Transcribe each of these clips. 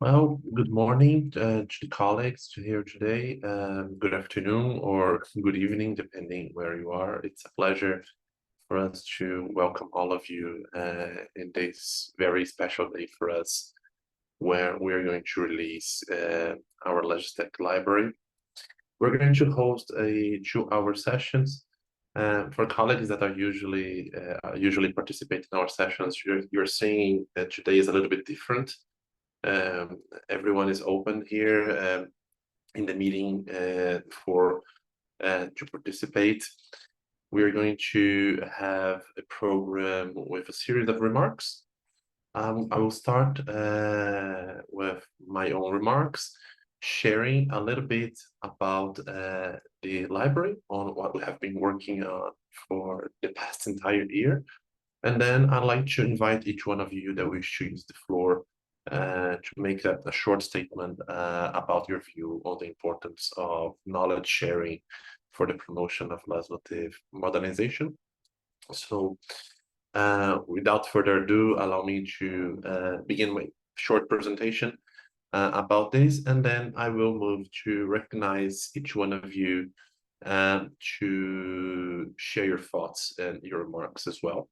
Well, good morning to the colleagues here today. Good afternoon or good evening, depending where you are. It's a pleasure for us to welcome all of you in this very special day for us, where we're going to release our Logitech library. We're going to host a 2-hour sessions. For colleagues that are usually participate in our sessions, you're seeing that today is a little bit different. Everyone is open here in the meeting to participate. We're going to have a program with a series of remarks. I will start with my own remarks, sharing a little bit about the library, on what we have been working on for the past entire year. And then I'd like to invite each one of you that wish to use the floor to make a short statement about your view on the importance of knowledge sharing for the promotion of legislative modernization. So without further ado, allow me to begin my short presentation about this, and then I will move to recognize each one of you to share your thoughts and your remarks as well.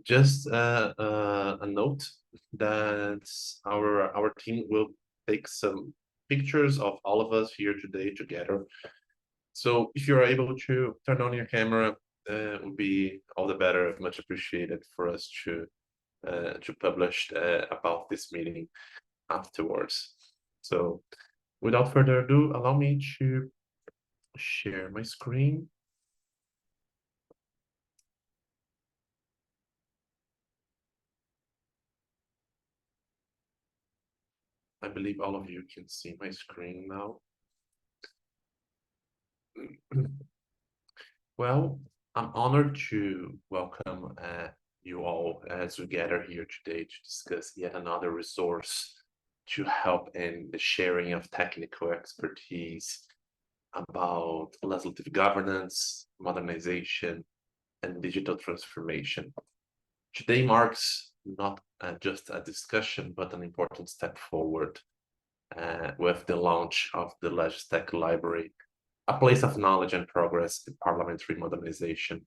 Just a note that our team will take some pictures of all of us here today together. So if you're able to turn on your camera, it would be all the better, much appreciated for us to publish about this meeting afterwards. So without further ado, allow me to share my screen. I believe all of you can see my screen now. Well, I'm honored to welcome you all as we gather here today to discuss yet another resource to help in the sharing of technical expertise about legislative governance, modernization, and digital transformation. Today marks not just a discussion, but an important step forward with the launch of the Logitech Library, a place of knowledge and progress in parliamentary modernization.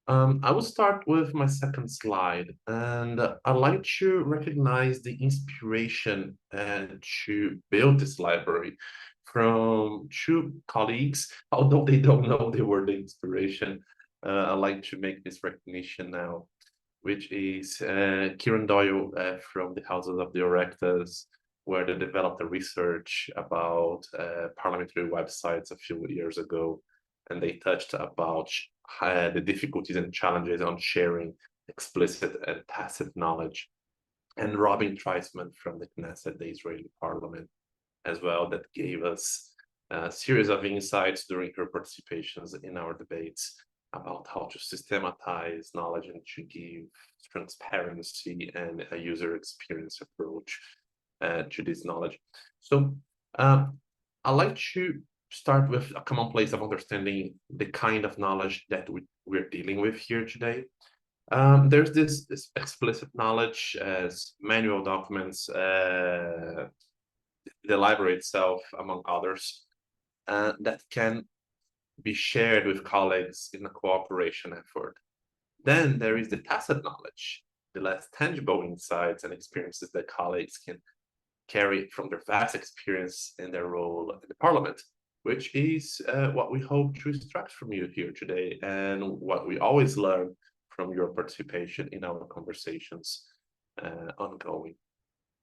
I will start with my second slide, and I'd like to recognize the inspiration to build this library from two colleagues, although they don't know they were the inspiration. I'd like to make this recognition now, which is Kieran Doyle from the Houses of the Erectors, where they developed a research about parliamentary websites a few years ago, and they touched about the difficulties and challenges on sharing explicit and tacit knowledge. And Robin Treisman from the Knesset, the Israeli parliament, as well, that gave us a series of insights during her participations in our debates about how to systematize knowledge and to give transparency and a user experience approach to this knowledge. So I'd like to start with a common place of understanding the kind of knowledge that we're dealing with here today. There's this explicit knowledge as manual documents, the library itself, among others, that can be shared with colleagues in a cooperation effort. Then there is the tacit knowledge, the less tangible insights and experiences that colleagues can carry from their vast experience in their role in the parliament, which is what we hope to extract from you here today, and what we always learn from your participation in our conversations ongoing.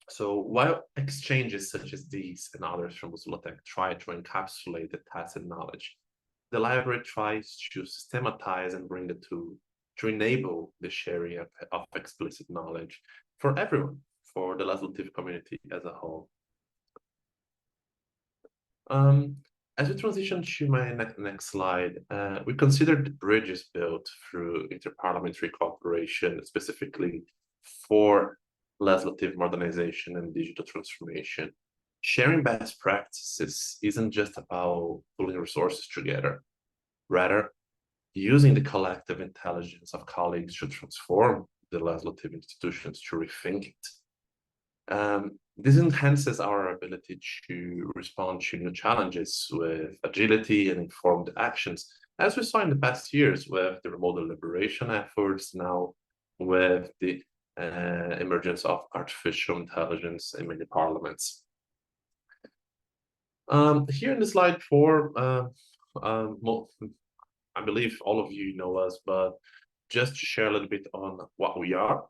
So while exchanges such as these and others from Logitech try to encapsulate the tacit knowledge, the library tries to systematize and bring the two to enable the sharing of explicit knowledge for everyone, for the legislative community as a whole. As we transition to my next slide, we considered bridges built through interparliamentary cooperation, specifically for legislative modernization and digital transformation. Sharing best practices isn't just about pulling resources together. Rather, using the collective intelligence of colleagues to transform the legislative institutions to rethink it. This enhances our ability to respond to new challenges with agility and informed actions, as we saw in the past years with the remote deliberation efforts, now with the emergence of artificial intelligence in many parliaments. Here in the slide 4, I believe all of you know us, but just to share a little bit on what we are.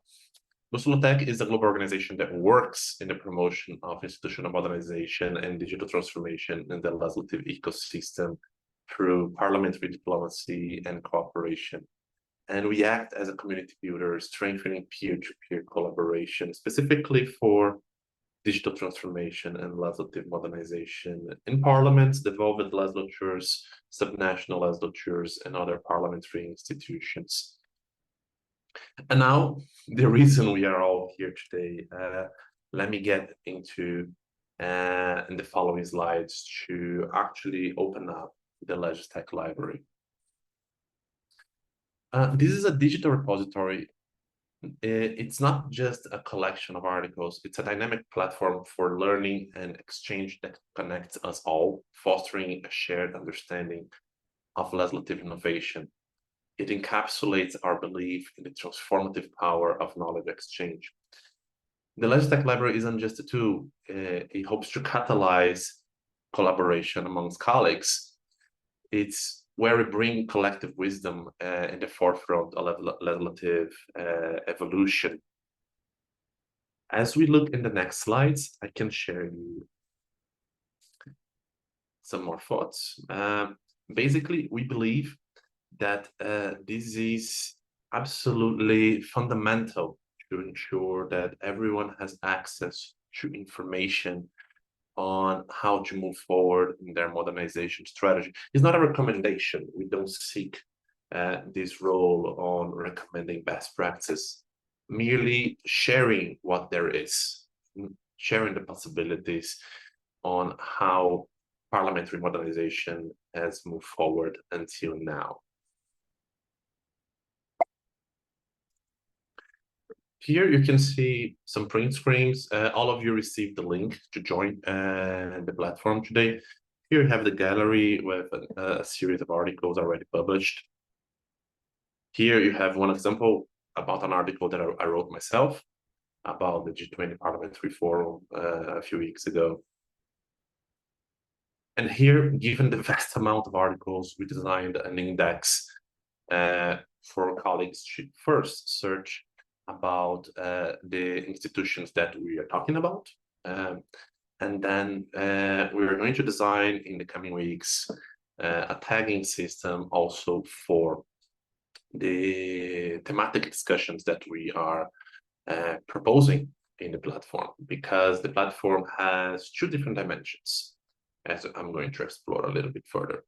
Tech is a global organization that works in the promotion of institutional modernization and digital transformation in the legislative ecosystem through parliamentary diplomacy and cooperation. And we act as a community builder, strengthening peer-to-peer collaboration, specifically for digital transformation and legislative modernization in parliaments, devolved legislatures, subnational legislatures, and other parliamentary institutions. And now, the reason we are all here today, let me get into in the following slides to actually open up the LegTech library. This is a digital repository. It's not just a collection of articles, it's a dynamic platform for learning and exchange that connects us all, fostering a shared understanding of legislative innovation. It encapsulates our belief in the transformative power of knowledge exchange. The LegTech library isn't just a tool, it hopes to catalyze collaboration amongst colleagues. It's where we bring collective wisdom in the forefront of legislative evolution. As we look in the next slides, I can share you some more thoughts. Basically, we believe that this is absolutely fundamental to ensure that everyone has access to information on how to move forward in their modernization strategy. It's not a recommendation. We don't seek this role on recommending best practice, merely sharing what there is, sharing the possibilities on how parliamentary modernization has moved forward until now. Here you can see some print screens. All of you received the link to join the platform today. Here you have the gallery with a series of articles already published. Here you have one example about an article that I wrote myself about the G20 Parliamentary Forum a few weeks ago. And here, given the vast amount of articles, we designed an index for colleagues to first search about the institutions that we are talking about. And then we're going to design in the coming weeks a tagging system also for the thematic discussions that we are proposing in the platform, because the platform has two different dimensions, as I'm going to explore a little bit further,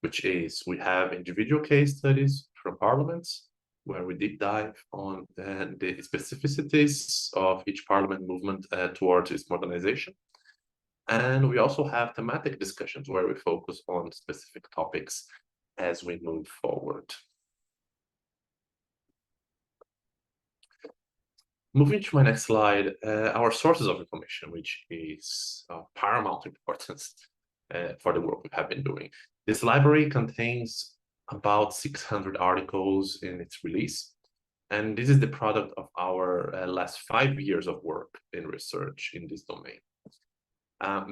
which is we have individual case studies from parliaments, where we deep dive on the specificities of each parliament movement towards its modernization. And we also have thematic discussions where we focus on specific topics as we move forward. Moving to my next slide, our sources of information, which is of paramount importance for the work we have been doing. This library contains about 600 articles in its release. And this is the product of our last 5 years of work in research in this domain.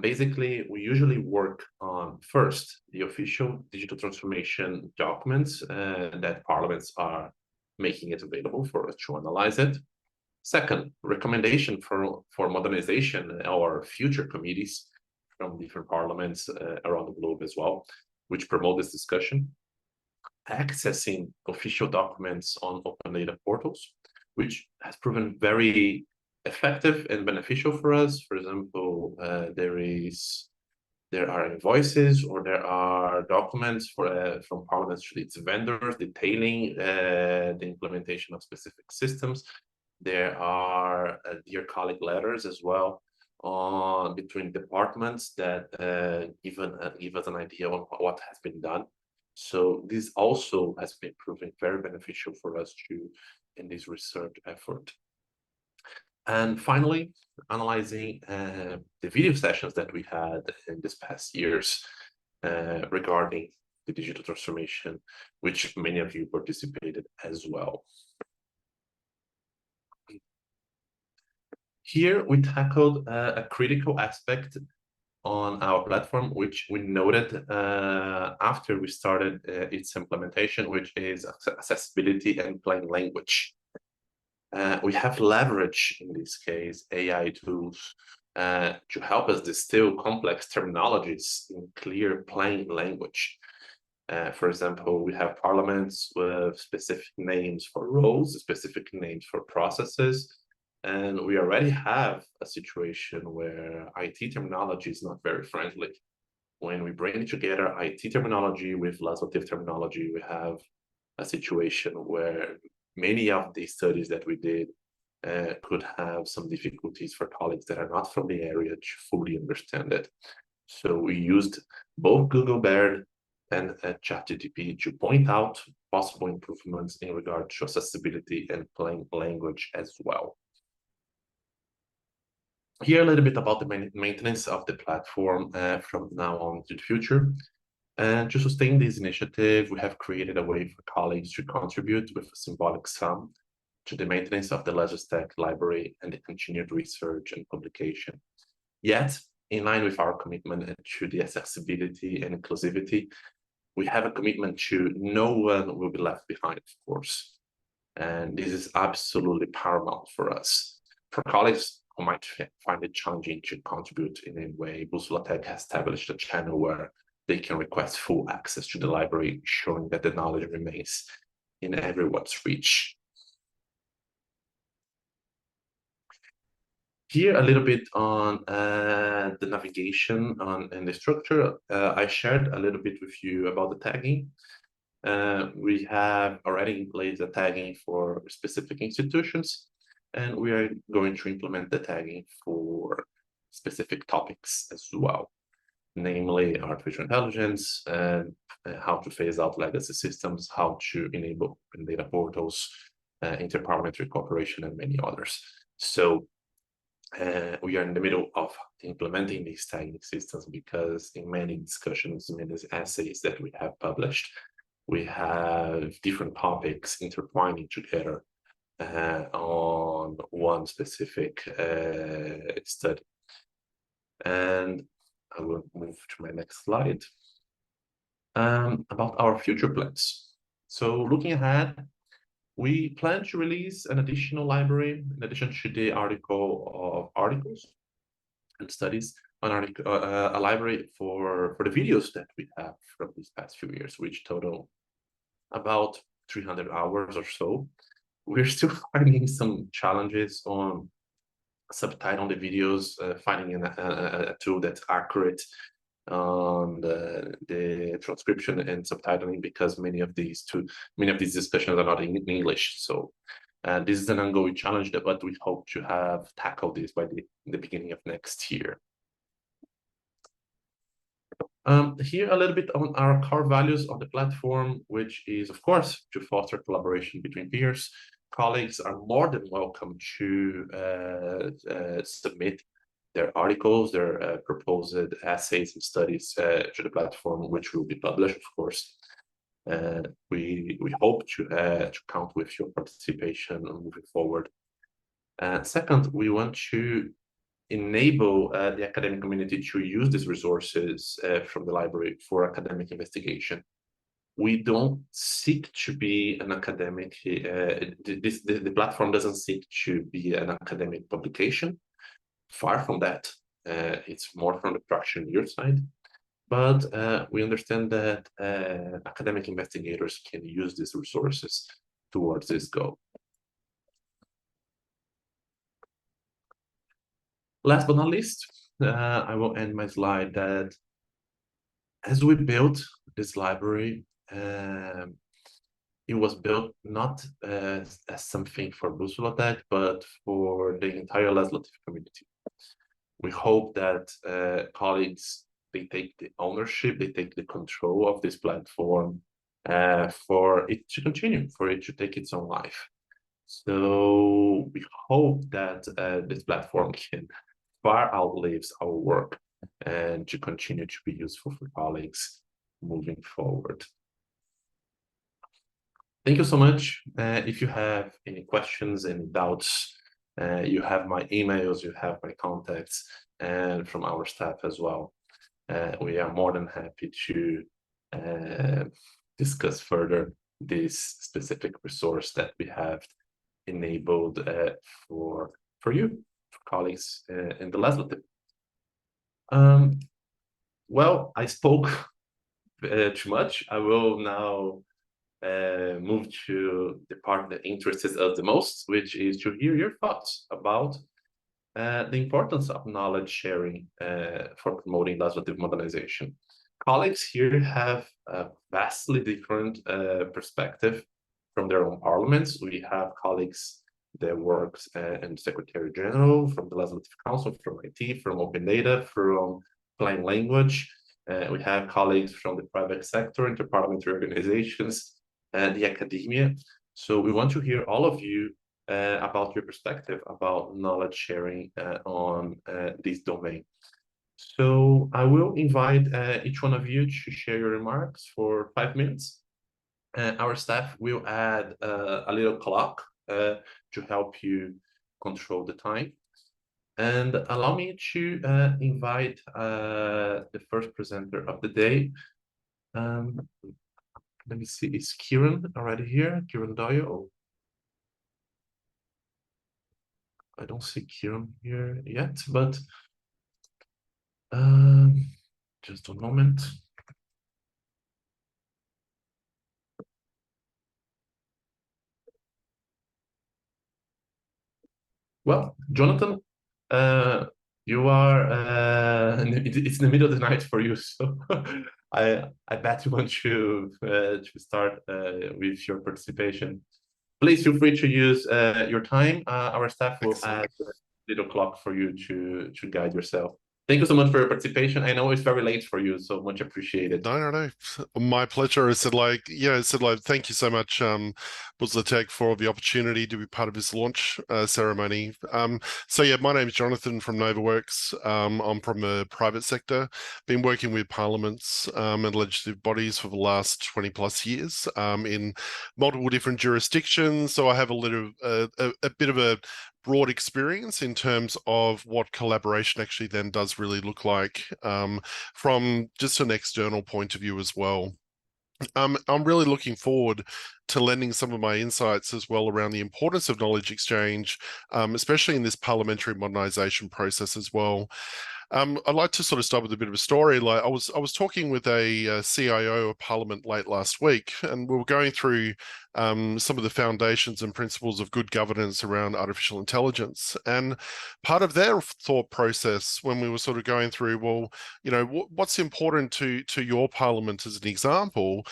Basically, we usually work on first, the official digital transformation documents that parliaments are making it available for us to analyze it. Second, recommendation for modernization or future committees from different parliaments around the globe as well, which promote this discussion. Accessing official documents on open data portals, which has proven very effective and beneficial for us. For example, there are invoices or there are documents from parliaments to its vendors detailing the implementation of specific systems. There are dear colleague letters as well between departments that give us an idea of what has been done. So this also has been proving very beneficial for us to in this research effort. And finally, analyzing the video sessions that we had in this past years regarding the digital transformation, which many of you participated as well. Here we tackled a critical aspect on our platform, which we noted after we started its implementation, which is accessibility and plain language. We have leveraged, in this case, AI tools to help us distill complex terminologies in clear, plain language. For example, we have parliaments with specific names for roles, specific names for processes, and we already have a situation where IT terminology is not very friendly. When we bring together IT terminology with legislative terminology, we have a situation where many of the studies that we did could have some difficulties for colleagues that are not from the area to fully understand it. So we used both Google Bard and ChatGPT to point out possible improvements in regard to accessibility and plain language as well. Here a little bit about the maintenance of the platform from now on to the future. And to sustain this initiative, we have created a way for colleagues to contribute with a symbolic sum to the maintenance of the LegisTech library and the continued research and publication. Yet, in line with our commitment to the accessibility and inclusivity, we have a commitment to no one will be left behind, of course. And this is absolutely paramount for us. For colleagues who might find it challenging to contribute in any way, BTV0000615 has established a channel where they can request full access to the library, showing that the knowledge remains in everyone's reach. Here a little bit on the navigation and the structure. I shared a little bit with you about the tagging. We have already in place the tagging for specific institutions, and we are going to implement the tagging for specific topics as well, namely artificial intelligence, and how to phase out legacy systems, how to enable open data portals, interparliamentary cooperation, and many others. So we are in the middle of implementing these tagging systems because in many discussions, many essays that we have published, we have different topics intertwining together on one specific study. And I will move to my next slide about our future plans. So looking ahead, we plan to release an additional library in addition to the article of articles and studies, a library for the videos that we have from these past few years, which total about 300 hours or so. We're still finding some challenges on subtitling the videos, finding a tool that's accurate on the transcription and subtitling, because many of these discussions are not in English. So this is an ongoing challenge, but we hope to have tackled this by the beginning of next year. Here a little bit on our core values of the platform, which is, of course, to foster collaboration between peers. Colleagues are more than welcome to submit their articles, their proposed essays and studies to the platform, which will be published, of course. We hope to count with your participation moving forward. Second, we want to enable the academic community to use these resources from the library for academic investigation. We don't seek to be an academic, the platform doesn't seek to be an academic publication. Far from that. It's more from the practitioner side. But we understand that academic investigators can use these resources towards this goal. Last but not least, I will end my slide that as we built this library, it was built not as something for BTV0000615, but for the entire legislative community. We hope that colleagues, they take the ownership, they take the control of this platform for it to continue, for it to take its own life. So we hope that this platform can far outlives our work and to continue to be useful for colleagues moving forward. Thank you so much. If you have any questions, any doubts, you have my emails, you have my contacts, and from our staff as well. We are more than happy to uh, discuss further this specific resource that we have enabled for you, for colleagues in the legislative. Well, I spoke too much. I will now move to the part that interests us the most, which is to hear your thoughts about the importance of knowledge sharing for promoting legislative modernization. Colleagues here have a vastly different perspective from their own parliaments. We have colleagues that works in Secretary General, from the Legislative Council, from IT, from Open Data, from Plain Language. We have colleagues from the private sector, interparliamentary organizations, and the academia. So we want to hear all of you about your perspective about knowledge sharing on this domain. So I will invite each one of you to share your remarks for 5 minutes. Our staff will add a little clock to help you control the time. And allow me to invite the first presenter of the day. Let me see, is Kieran already here? Kieran Doyle? I don't see Kieran here yet, but just a moment. Well, Jonathan, you are it's in the middle of the night for you, so I bet you want to start with your participation. Please feel free to use your time. Our staff will add a little clock for you to guide yourself. Thank you so much for your participation. I know it's very late for you, so much appreciated. No. My pleasure. I said thank you so much, Buzlatek, for the opportunity to be part of this launch ceremony. So yeah, my name is Jonathan from NovaWorks. I'm from the private sector, been working with parliaments and legislative bodies for the last 20 plus years in multiple different jurisdictions. So I have a bit of a broad experience in terms of what collaboration actually then does really look like from just an external point of view as well. I'm really looking forward to lending some of my insights as well around the importance of knowledge exchange, especially in this parliamentary modernisation process as well. I'd like to sort of start with a bit of a story. Like I was talking with a CIO of Parliament late last week, and we were going through some of the foundations and principles of good governance around artificial intelligence. And part of their thought process when we were sort of going through, well, you know, what's important to your Parliament as an example,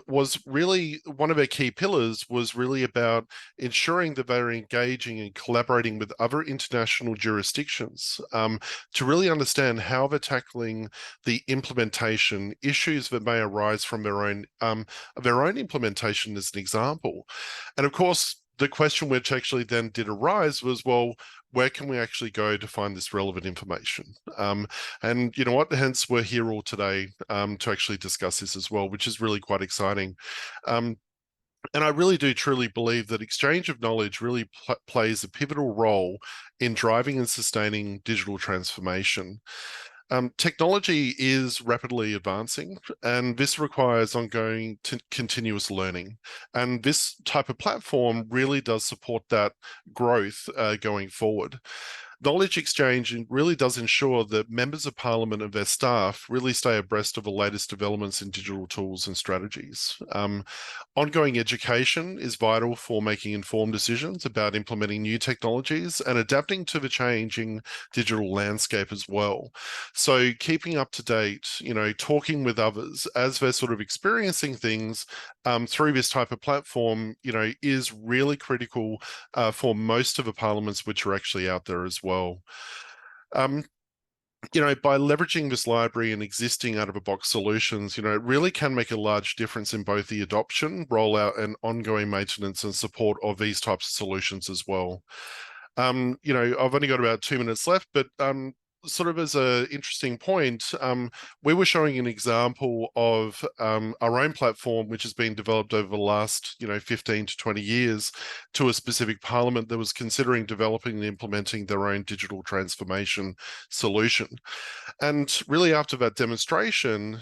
was really one of their key pillars was really about ensuring that they're engaging and collaborating with other international jurisdictions to really understand how they're tackling the implementation issues that may arise from their own implementation as an example. And of course, the question which actually then did arise was, well, where can we actually go to find this relevant information? And you know what, hence we're here all today to actually discuss this as well, which is really quite exciting. And I really do truly believe that exchange of knowledge really plays a pivotal role in driving and sustaining digital transformation. Technology is rapidly advancing, and this requires ongoing continuous learning. And this type of platform really does support that growth going forward. Knowledge exchange really does ensure that members of Parliament and their staff really stay abreast of the latest developments in digital tools and strategies. Ongoing education is vital for making informed decisions about implementing new technologies and adapting to the changing digital landscape as well. So keeping up to date, you know, talking with others as they're sort of experiencing things through this type of platform, you know, is really critical for most of the parliaments which are actually out there as well. by leveraging this library and existing out-of-the-box solutions, it really can make a large difference in both the adoption, rollout, and ongoing maintenance and support of these types of solutions as well. I've only got about 2 minutes left, but sort of as an interesting point, we were showing an example of our own platform, which has been developed over the last, 15 to 20 years to a specific parliament that was considering developing and implementing their own digital transformation solution. And really, after that demonstration,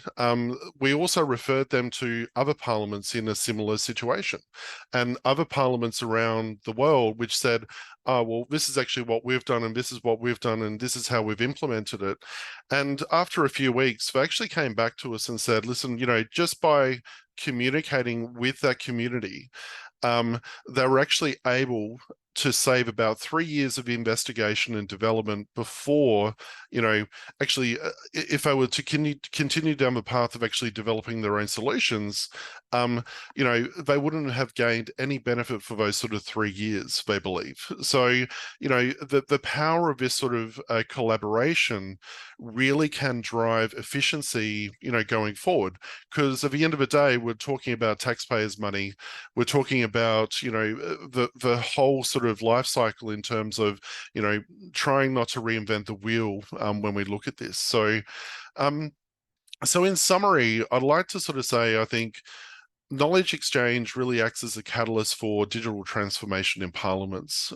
we also referred them to other parliaments in a similar situation and other parliaments around the world, which said, oh, well, this is actually what we've done, and this is what we've done, and this is how we've implemented it. And after a few weeks, they actually came back to us and said, listen, just by communicating with that community, they were actually able to save about 3 years of investigation and development before, actually, if they were to continue down the path of actually developing their own solutions, they wouldn't have gained any benefit for those sort of 3 years, they believe. So, the power of this sort of collaboration really can drive efficiency, going forward. Because at the end of the day, we're talking about taxpayers' money. We're talking about, the whole sort of life cycle in terms of, trying not to reinvent the wheel when we look at this. So, so in summary, I'd like to sort of say, I think knowledge exchange really acts as a catalyst for digital transformation in parliaments,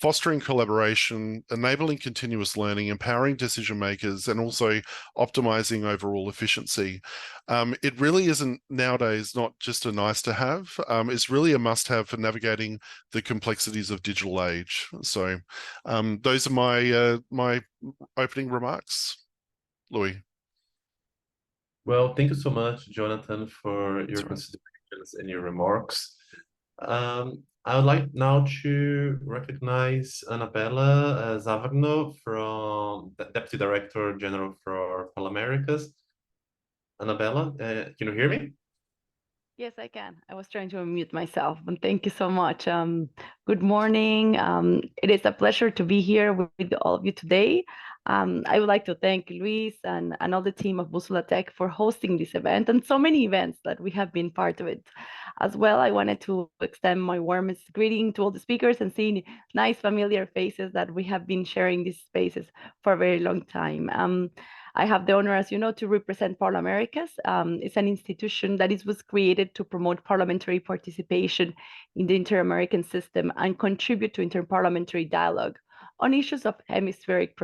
fostering collaboration, enabling continuous learning, empowering decision makers, and also optimizing overall efficiency. It really isn't nowadays not just a nice to have, it's really a must have for navigating the complexities of digital age. So those are my opening remarks. Louis. Well, thank you so much, Jonathan, for your That's right. considerations and your remarks. I would like now to recognize Annabella Zavarno from the Deputy Director General for All Americas. Annabella, can you hear me? Yes, I can. I was trying to unmute myself, but thank you so much. Good morning. It is a pleasure to be here with all of you today. I would like to thank Luis and all the team of Busula Tech for hosting this event and so many events that we have been part of it. As well, I wanted to extend my warmest greeting to all the speakers and seeing nice familiar faces that we have been sharing these spaces for a very long time. I have the honor, as you know, to represent Parlaméricas. It's an institution that was created to promote parliamentary participation in the inter-American system and contribute to interparliamentary dialogue on issues of hemispheric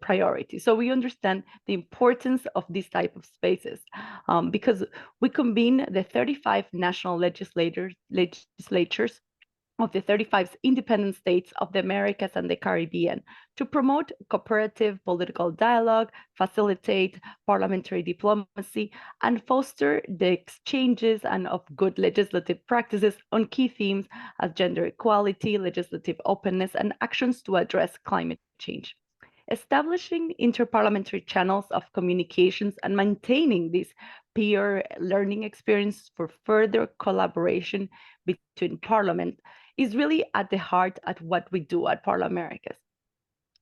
priority. So we understand the importance of these type of spaces because we convene the 35 national legislatures of the 35 independent states of the Americas and the Caribbean to promote cooperative political dialogue, facilitate parliamentary diplomacy, and foster the exchanges and of good legislative practices on key themes as gender equality, legislative openness, and actions to address climate change. Establishing interparliamentary channels of communications and maintaining this peer learning experience for further collaboration between parliament is really at the heart at what we do at Parlaméricas.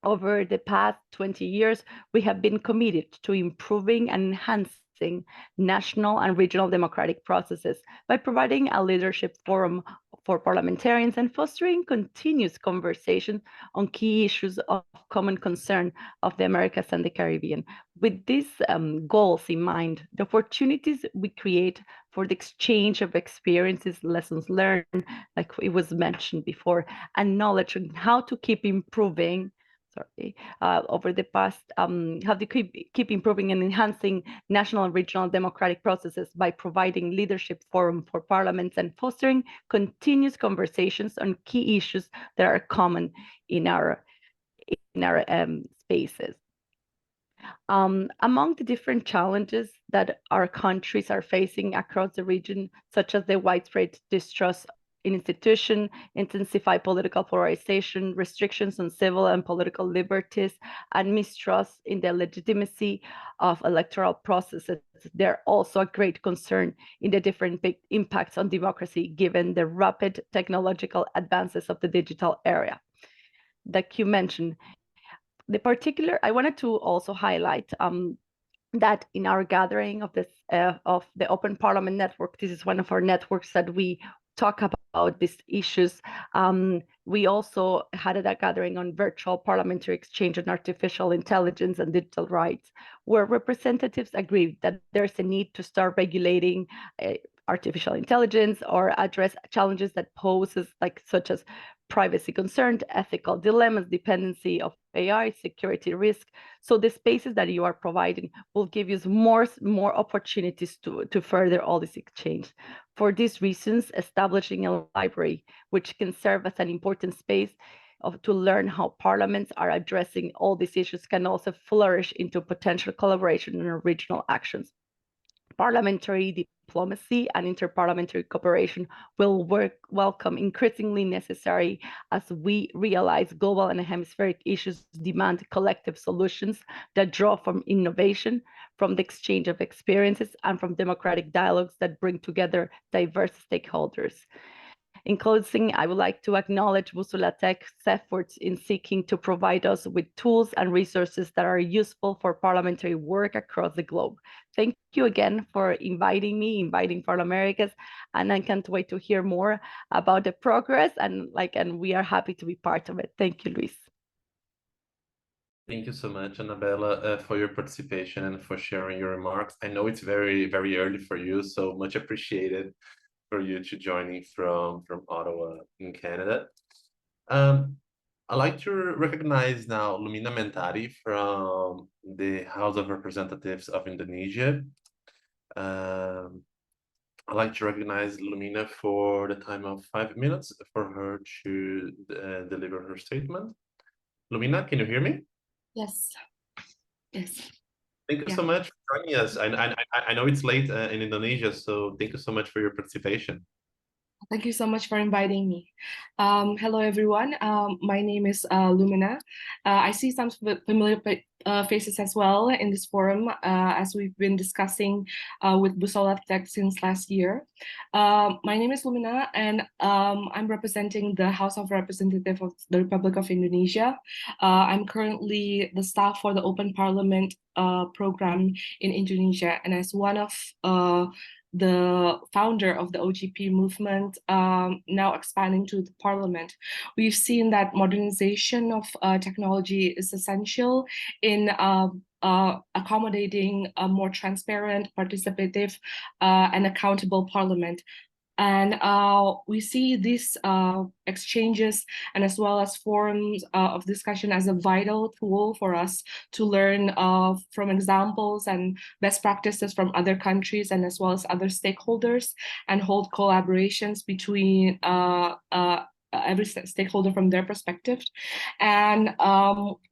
Over the past 20 years, we have been committed to improving and enhancing national and regional democratic processes by providing a leadership forum for parliamentarians and fostering continuous conversation on key issues of common concern of the Americas and the Caribbean. With these goals in mind, the opportunities we create for the exchange of experiences, lessons learned, like it was mentioned before, and knowledge on how to keep improving over the past, how to keep improving and enhancing national and regional democratic processes by providing leadership forum for parliaments and fostering continuous conversations on key issues that are common in our spaces. Among the different challenges that our countries are facing across the region, such as the widespread distrust in institutions, intensified political polarization, restrictions on civil and political liberties, and mistrust in the legitimacy of electoral processes. They're also a great concern in the different big impacts on democracy, given the rapid technological advances of the digital era. Like you mentioned, I wanted to also highlight that in our gathering of the Open Parliament Network, this is one of our networks that we talk about these issues. We also had a gathering on virtual parliamentary exchange on artificial intelligence and digital rights, where representatives agreed that there's a need to start regulating artificial intelligence or address challenges that poses, such as privacy concerns, ethical dilemmas, dependency of AI, security risk. So the spaces that you are providing will give you more opportunities to further all this exchange. For these reasons, establishing a library, which can serve as an important space to learn how parliaments are addressing all these issues, can also flourish into potential collaboration and regional actions. Parliamentary diplomacy and interparliamentary cooperation will welcome increasingly necessary as we realize global and hemispheric issues demand collective solutions that draw from innovation, from the exchange of experiences, and from democratic dialogues that bring together diverse stakeholders. In closing, I would like to acknowledge Bússola Tech's efforts in seeking to provide us with tools and resources that are useful for parliamentary work across the globe. Thank you again for inviting Parlaméricas, and I can't wait to hear more about the progress, and we are happy to be part of it. Thank you, Luis. Thank you so much, Annabella, for your participation and for sharing your remarks. I know it's very, very early for you, so much appreciated for you to joining from Ottawa in Canada. I'd like to recognize now Lumina Mentari from the House of Representatives of Indonesia. I'd like to recognize Lumina for the time of 5 minutes for her to deliver her statement. Lumina, can you hear me? Yes. Yes. Thank you so much for joining us. I know it's late in Indonesia, so thank you so much for your participation. Thank you so much for inviting me. Hello, everyone. My name is Lumina. I see some familiar faces as well in this forum, as we've been discussing with Bússola Tech since last year. My name is Lumina, and I'm representing the House of Representatives of the Republic of Indonesia. I'm currently the staff for the Open Parliament program in Indonesia, and as one of the founder of the OGP movement, now expanding to the parliament, we've seen that modernization of technology is essential in accommodating a more transparent, participative, and accountable parliament. And we see these exchanges and as well as forums of discussion as a vital tool for us to learn from examples and best practices from other countries and as well as other stakeholders, and hold collaborations between every stakeholder from their perspective. And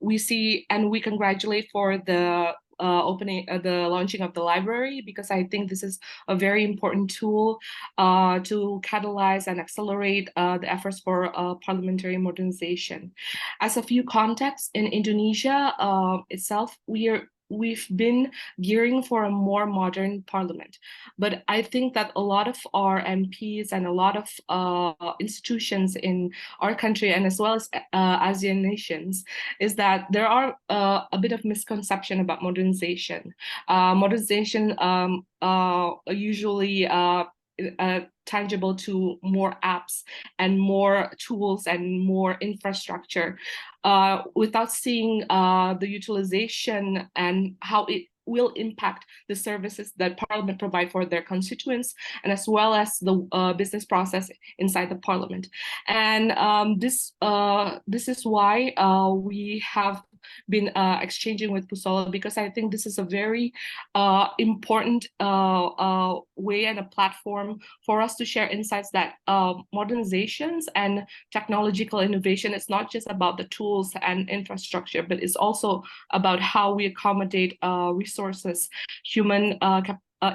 we congratulate for the the launching of the library, because I think this is a very important tool to catalyze and accelerate the efforts for parliamentary modernization. As a few contexts, in Indonesia itself, we've been gearing for a more modern parliament. But I think that a lot of our MPs and a lot of institutions in our country, and as well as ASEAN nations, is that there are a bit of misconception about modernization. Modernization usually tangible to more apps and more tools and more infrastructure, without seeing the utilization and how it will impact the services that Parliament provide for their constituents, and as well as the business process inside the Parliament. And this is why we have been exchanging with Bússola, because I think this is a very important way and a platform for us to share insights that modernizations and technological innovation is not just about the tools and infrastructure, but it's also about how we accommodate resources,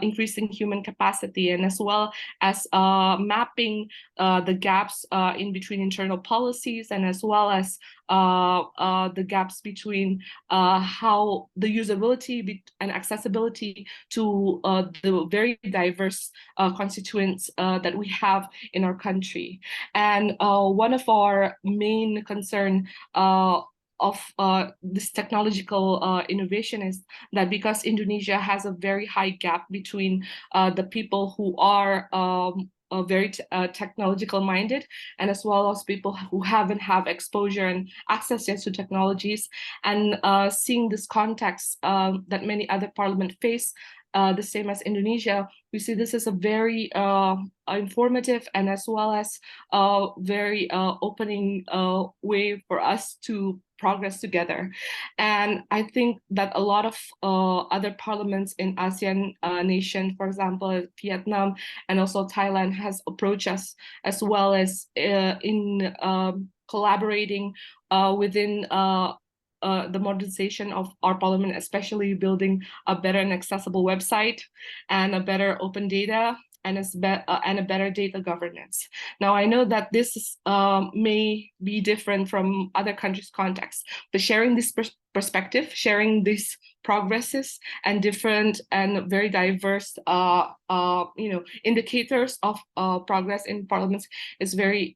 increasing human capacity, and as well as mapping the gaps in between internal policies, and as well as the gaps between how the usability and accessibility to the very diverse constituents that we have in our country. And one of our main concern of this technological innovation is that because Indonesia has a very high gap between the people who are very technological minded, and as well as people who haven't have exposure and access yet to technologies, and seeing this context that many other parliament face, the same as Indonesia, we see this as a very informative and as well as very opening way for us to progress together. And I think that a lot of other parliaments in ASEAN nation, for example, Vietnam and also Thailand, has approached us as well as in collaborating within the modernization of our parliament, especially building a better and accessible website and a better open data and a better data governance. Now, I know that this may be different from other countries' contexts, but sharing this perspective, sharing these progresses and different and very diverse indicators of progress in parliaments is very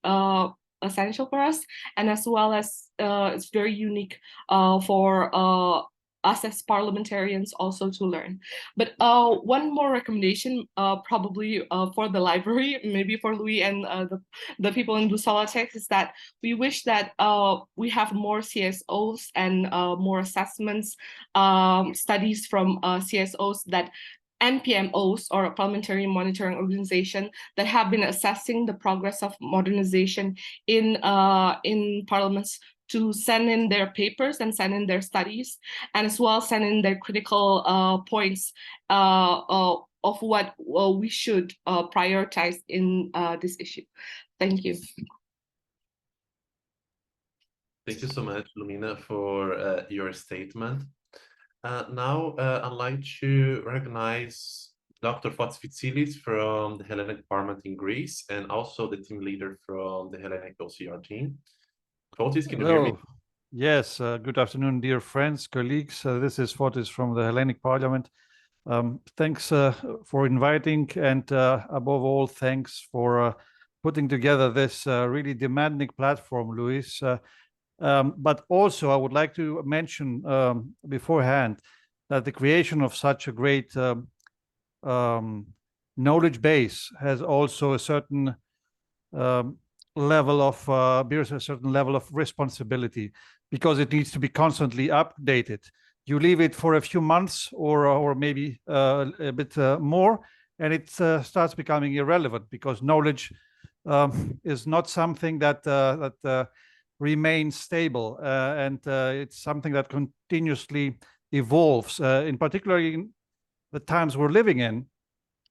essential for us, and as well as it's very unique for us as parliamentarians also to learn. But one more recommendation, probably for the library, maybe for Louis and the people in B20006, is that we wish that we have more CSOs and more assessments, studies from CSOs that and PMOs, or Parliamentary Monitoring Organization, that have been assessing the progress of modernization in parliaments, to send in their papers and send in their studies, and as well send in their critical points of what we should prioritize in this issue. Thank you. Thank you so much, Lumina, for your statement. Now, I'd like to recognize Dr. Fotis Vitsilis from the Hellenic Parliament in Greece, and also the team leader from the Hellenic OCR team. Fotis, can you hear me? Yes, good afternoon, dear friends, colleagues. This is Fotis from the Hellenic Parliament. Thanks for inviting, and above all, thanks for putting together this really demanding platform, Luis. But also, I would like to mention beforehand that the creation of such a great knowledge base has also a certain level of bears a certain level of responsibility, because it needs to be constantly updated. You leave it for a few months or maybe a bit more, and it starts becoming irrelevant, because knowledge is not something that remains stable, and it's something that continuously evolves. In particular, in the times we're living in,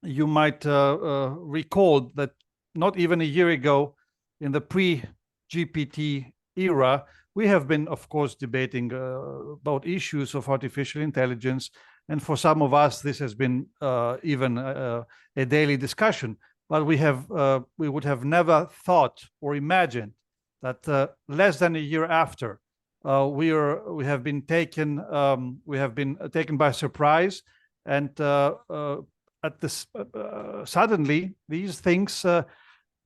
you might recall that not even a year ago, in the pre-GPT era, we have been, of course, debating about issues of artificial intelligence. And for some of us, this has been even a daily discussion. But we would have never thought or imagined that less than a year after, we have been taken by surprise, and suddenly these things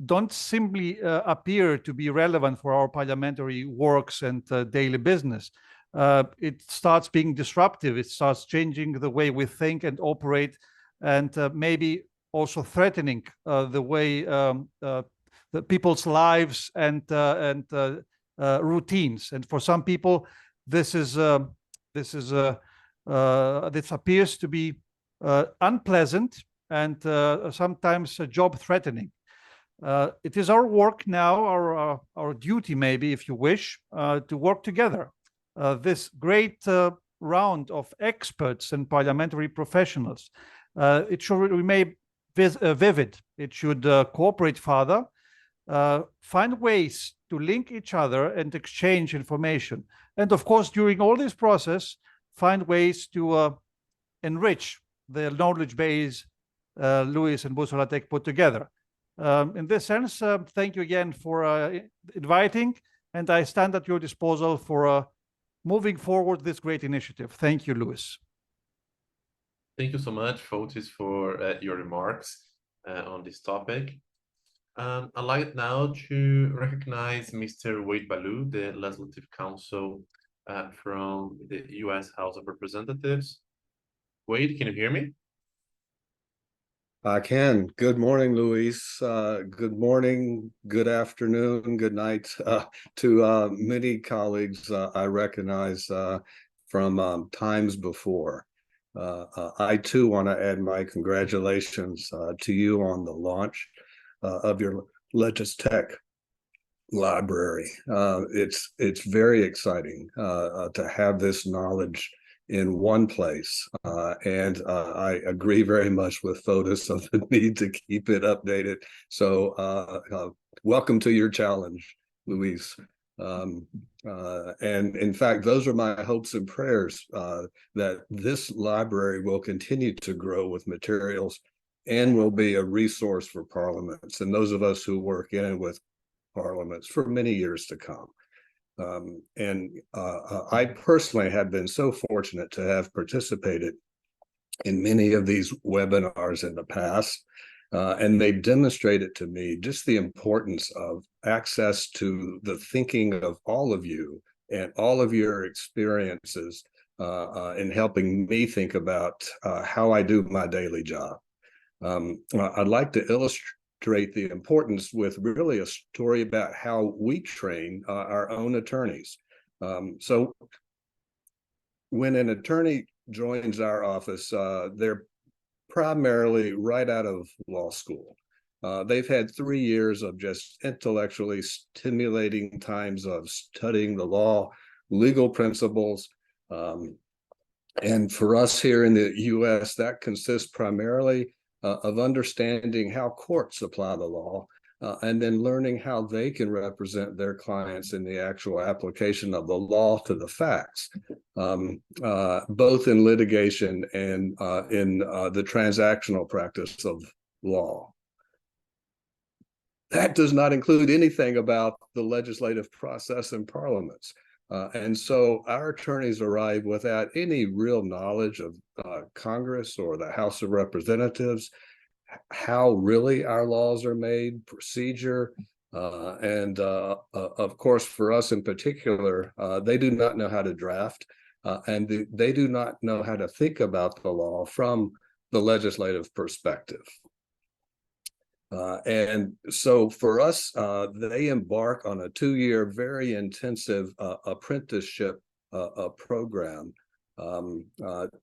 don't simply appear to be relevant for our parliamentary works and daily business. It starts being disruptive. It starts changing the way we think and operate, and maybe also threatening the way the people's lives and routines. And for some people, this appears to be unpleasant and sometimes job threatening. It is our work now, our duty, maybe, if you wish, to work together. This great round of experts and parliamentary professionals, it should remain vivid. It should cooperate further, find ways to link each other and exchange information. And of course, during all this process, find ways to enrich the knowledge base Luis and B20006 put together. In this sense, thank you again for inviting, and I stand at your disposal for moving forward this great initiative. Thank you, Luis. Thank you so much, Fotis, for your remarks on this topic. I'd like now to recognize Mr. Wade Balu, the Legislative Counsel from the U.S. House of Representatives. Wade, can you hear me? I can. Good morning, Luis. Good morning, good afternoon, good night to many colleagues I recognize from times before. I too want to add my congratulations to you on the launch of your LegisTech library. It's very exciting to have this knowledge in one place. And I agree very much with Fotis of the need to keep it updated. So welcome to your challenge, Luis. And in fact, those are my hopes and prayers that this library will continue to grow with materials and will be a resource for parliaments and those of us who work in and with parliaments for many years to come. I personally have been so fortunate to have participated in many of these webinars in the past, and they demonstrated to me just the importance of access to the thinking of all of you and all of your experiences in helping me think about how I do my daily job. I'd like to illustrate the importance with really a story about how we train our own attorneys. So when an attorney joins our office, they're primarily right out of law school. They've had 3 years of just intellectually stimulating times of studying the law, legal principles. And for us here in the US, that consists primarily of understanding how courts apply the law, and then learning how they can represent their clients in the actual application of the law to the facts, both in litigation and in the transactional practice of law. That does not include anything about the legislative process in parliaments. And so our attorneys arrive without any real knowledge of Congress or the House of Representatives, how really our laws are made, procedure, and of course, for us in particular, they do not know how to draft, and they do not know how to think about the law from the legislative perspective. And so for us, they embark on a 2-year, very intensive apprenticeship program.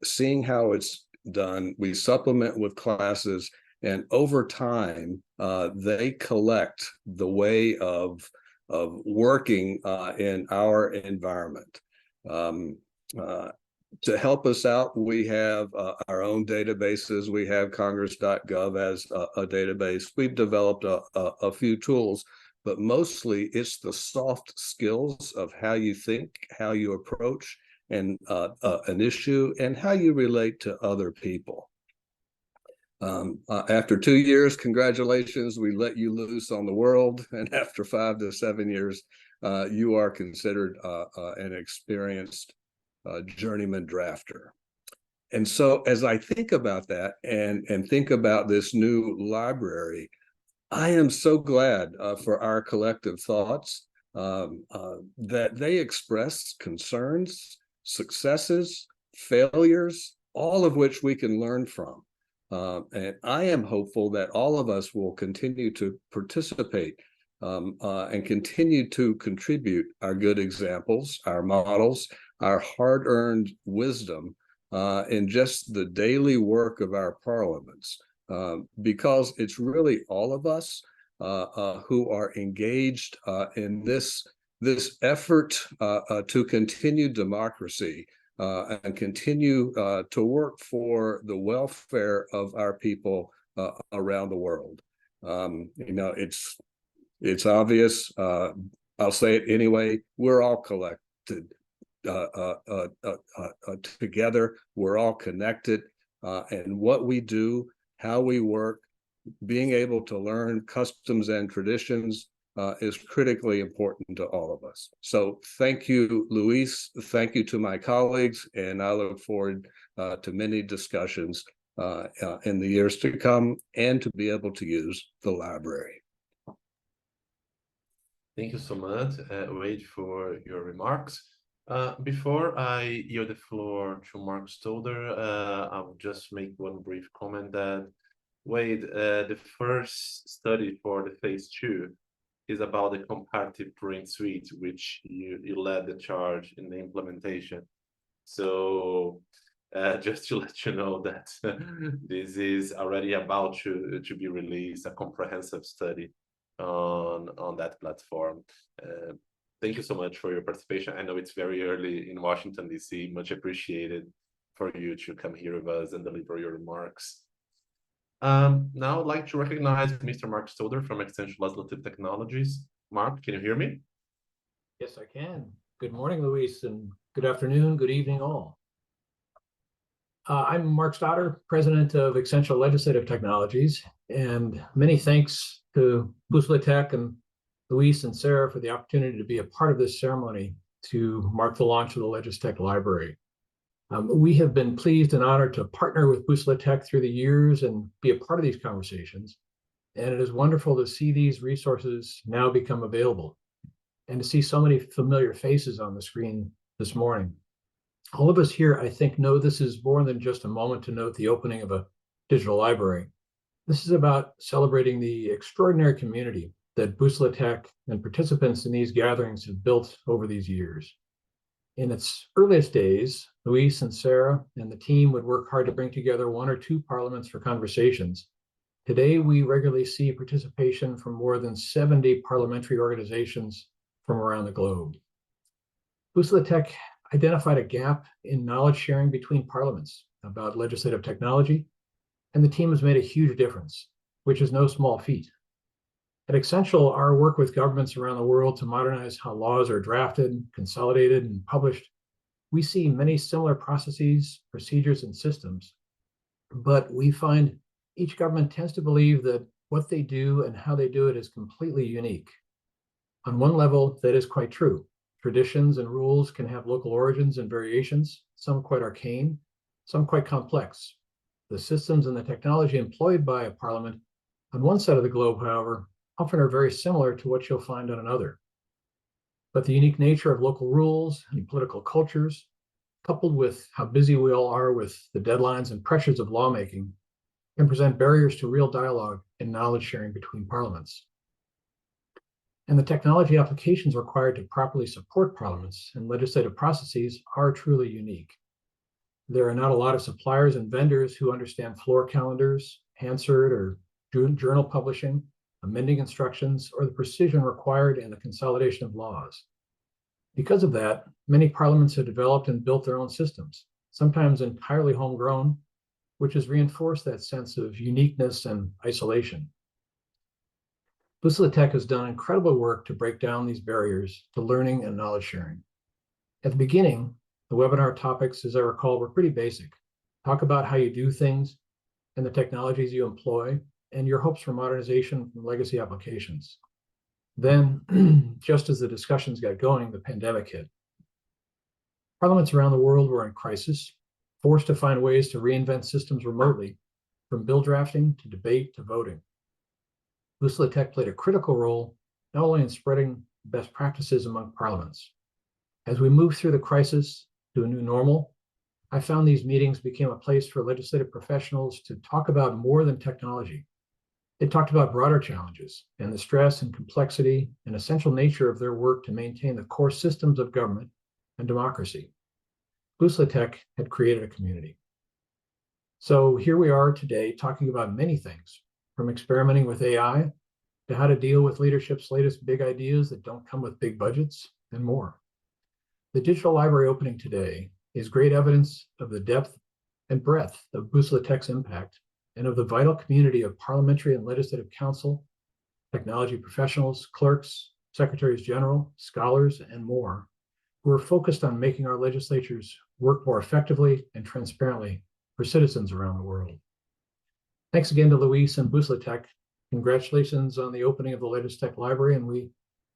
Seeing how it's done, we supplement with classes, and over time, they collect the way of working in our environment. To help us out, we have our own databases. We have congress.gov as a database. We've developed a few tools, but mostly it's the soft skills of how you think, how you approach an issue, and how you relate to other people. After 2 years, congratulations, we let you loose on the world. And after 5 to 7 years, you are considered an experienced journeyman drafter. And so as I think about that and think about this new library, I am so glad for our collective thoughts that they express concerns, successes, failures, all of which we can learn from. And I am hopeful that all of us will continue to participate and continue to contribute our good examples, our models, our hard-earned wisdom in just the daily work of our parliaments, because it's really all of us who are engaged in this effort to continue democracy and continue to work for the welfare of our people around the world. You know, it's obvious. I'll say it anyway. We're all collected together. We're all connected, and what we do, how we work, being able to learn customs and traditions is critically important to all of us. So thank you, Luis. Thank you to my colleagues, and I look forward to many discussions in the years to come, and to be able to use the library. Thank you so much, Wade, for your remarks. Before I yield the floor to Mark Stolder, I will just make one brief comment that, Wade, the first study for the phase 2 is about the comparative brain suite, which you led the charge in the implementation. So just to let you know that this is already about to be released, a comprehensive study on that platform. Thank you so much for your participation. I know it's very early in Washington, D.C. Much appreciated for you to come here with us and deliver your remarks. Now I'd like to recognize Mr. Mark Stolder from Extension Legislative Technologies. Mark, can you hear me? Yes, I can. Good morning, Luis, and good afternoon, good evening, all. I'm Mark Stodder, President of Accenture Legislative Technologies, and many thanks to Busla Tech and Luis and Sarah for the opportunity to be a part of this ceremony to mark the launch of the Legistech Library. We have been pleased and honored to partner with Busla Tech through the years and be a part of these conversations, and it is wonderful to see these resources now become available and to see so many familiar faces on the screen this morning. All of us here, I think, know this is more than just a moment to note the opening of a digital library. This is about celebrating the extraordinary community that Busla Tech and participants in these gatherings have built over these years. In its earliest days, Luis and Sarah and the team would work hard to bring together 1 or 2 parliaments for conversations. Today, we regularly see participation from more than 70 parliamentary organizations from around the globe. Busla Tech identified a gap in knowledge sharing between parliaments about legislative technology, and the team has made a huge difference, which is no small feat. At Accenture, our work with governments around the world to modernize how laws are drafted, consolidated, and published, we see many similar processes, procedures, and systems, but we find each government tends to believe that what they do and how they do it is completely unique. On one level, that is quite true. Traditions and rules can have local origins and variations, some quite arcane, some quite complex. The systems and the technology employed by a parliament on one side of the globe, however, often are very similar to what you'll find on another. But the unique nature of local rules and political cultures, coupled with how busy we all are with the deadlines and pressures of lawmaking, can present barriers to real dialogue and knowledge sharing between parliaments. And the technology applications required to properly support parliaments and legislative processes are truly unique. There are not a lot of suppliers and vendors who understand floor calendars, Hansard or journal publishing, amending instructions, or the precision required in the consolidation of laws. Because of that, many parliaments have developed and built their own systems, sometimes entirely homegrown, which has reinforced that sense of uniqueness and isolation. Busla Tech has done incredible work to break down these barriers to learning and knowledge sharing. At the beginning, the webinar topics, as I recall, were pretty basic. Talk about how you do things and the technologies you employ and your hopes for modernization from legacy applications. Then, just as the discussions got going, the pandemic hit. Parliaments around the world were in crisis, forced to find ways to reinvent systems remotely, from bill drafting to debate to voting. Busla Tech played a critical role, not only in spreading best practices among parliaments. As we move through the crisis to a new normal, I found these meetings became a place for legislative professionals to talk about more than technology. They talked about broader challenges and the stress and complexity and essential nature of their work to maintain the core systems of government and democracy. Busla Tech had created a community. So here we are today talking about many things, from experimenting with AI to how to deal with leadership's latest big ideas that don't come with big budgets and more. The digital library opening today is great evidence of the depth and breadth of Busla Tech's impact and of the vital community of parliamentary and legislative council, technology professionals, clerks, secretaries general, scholars, and more, who are focused on making our legislatures work more effectively and transparently for citizens around the world. Thanks again to Luis and Busla Tech. Congratulations on the opening of the Legistech Library, and we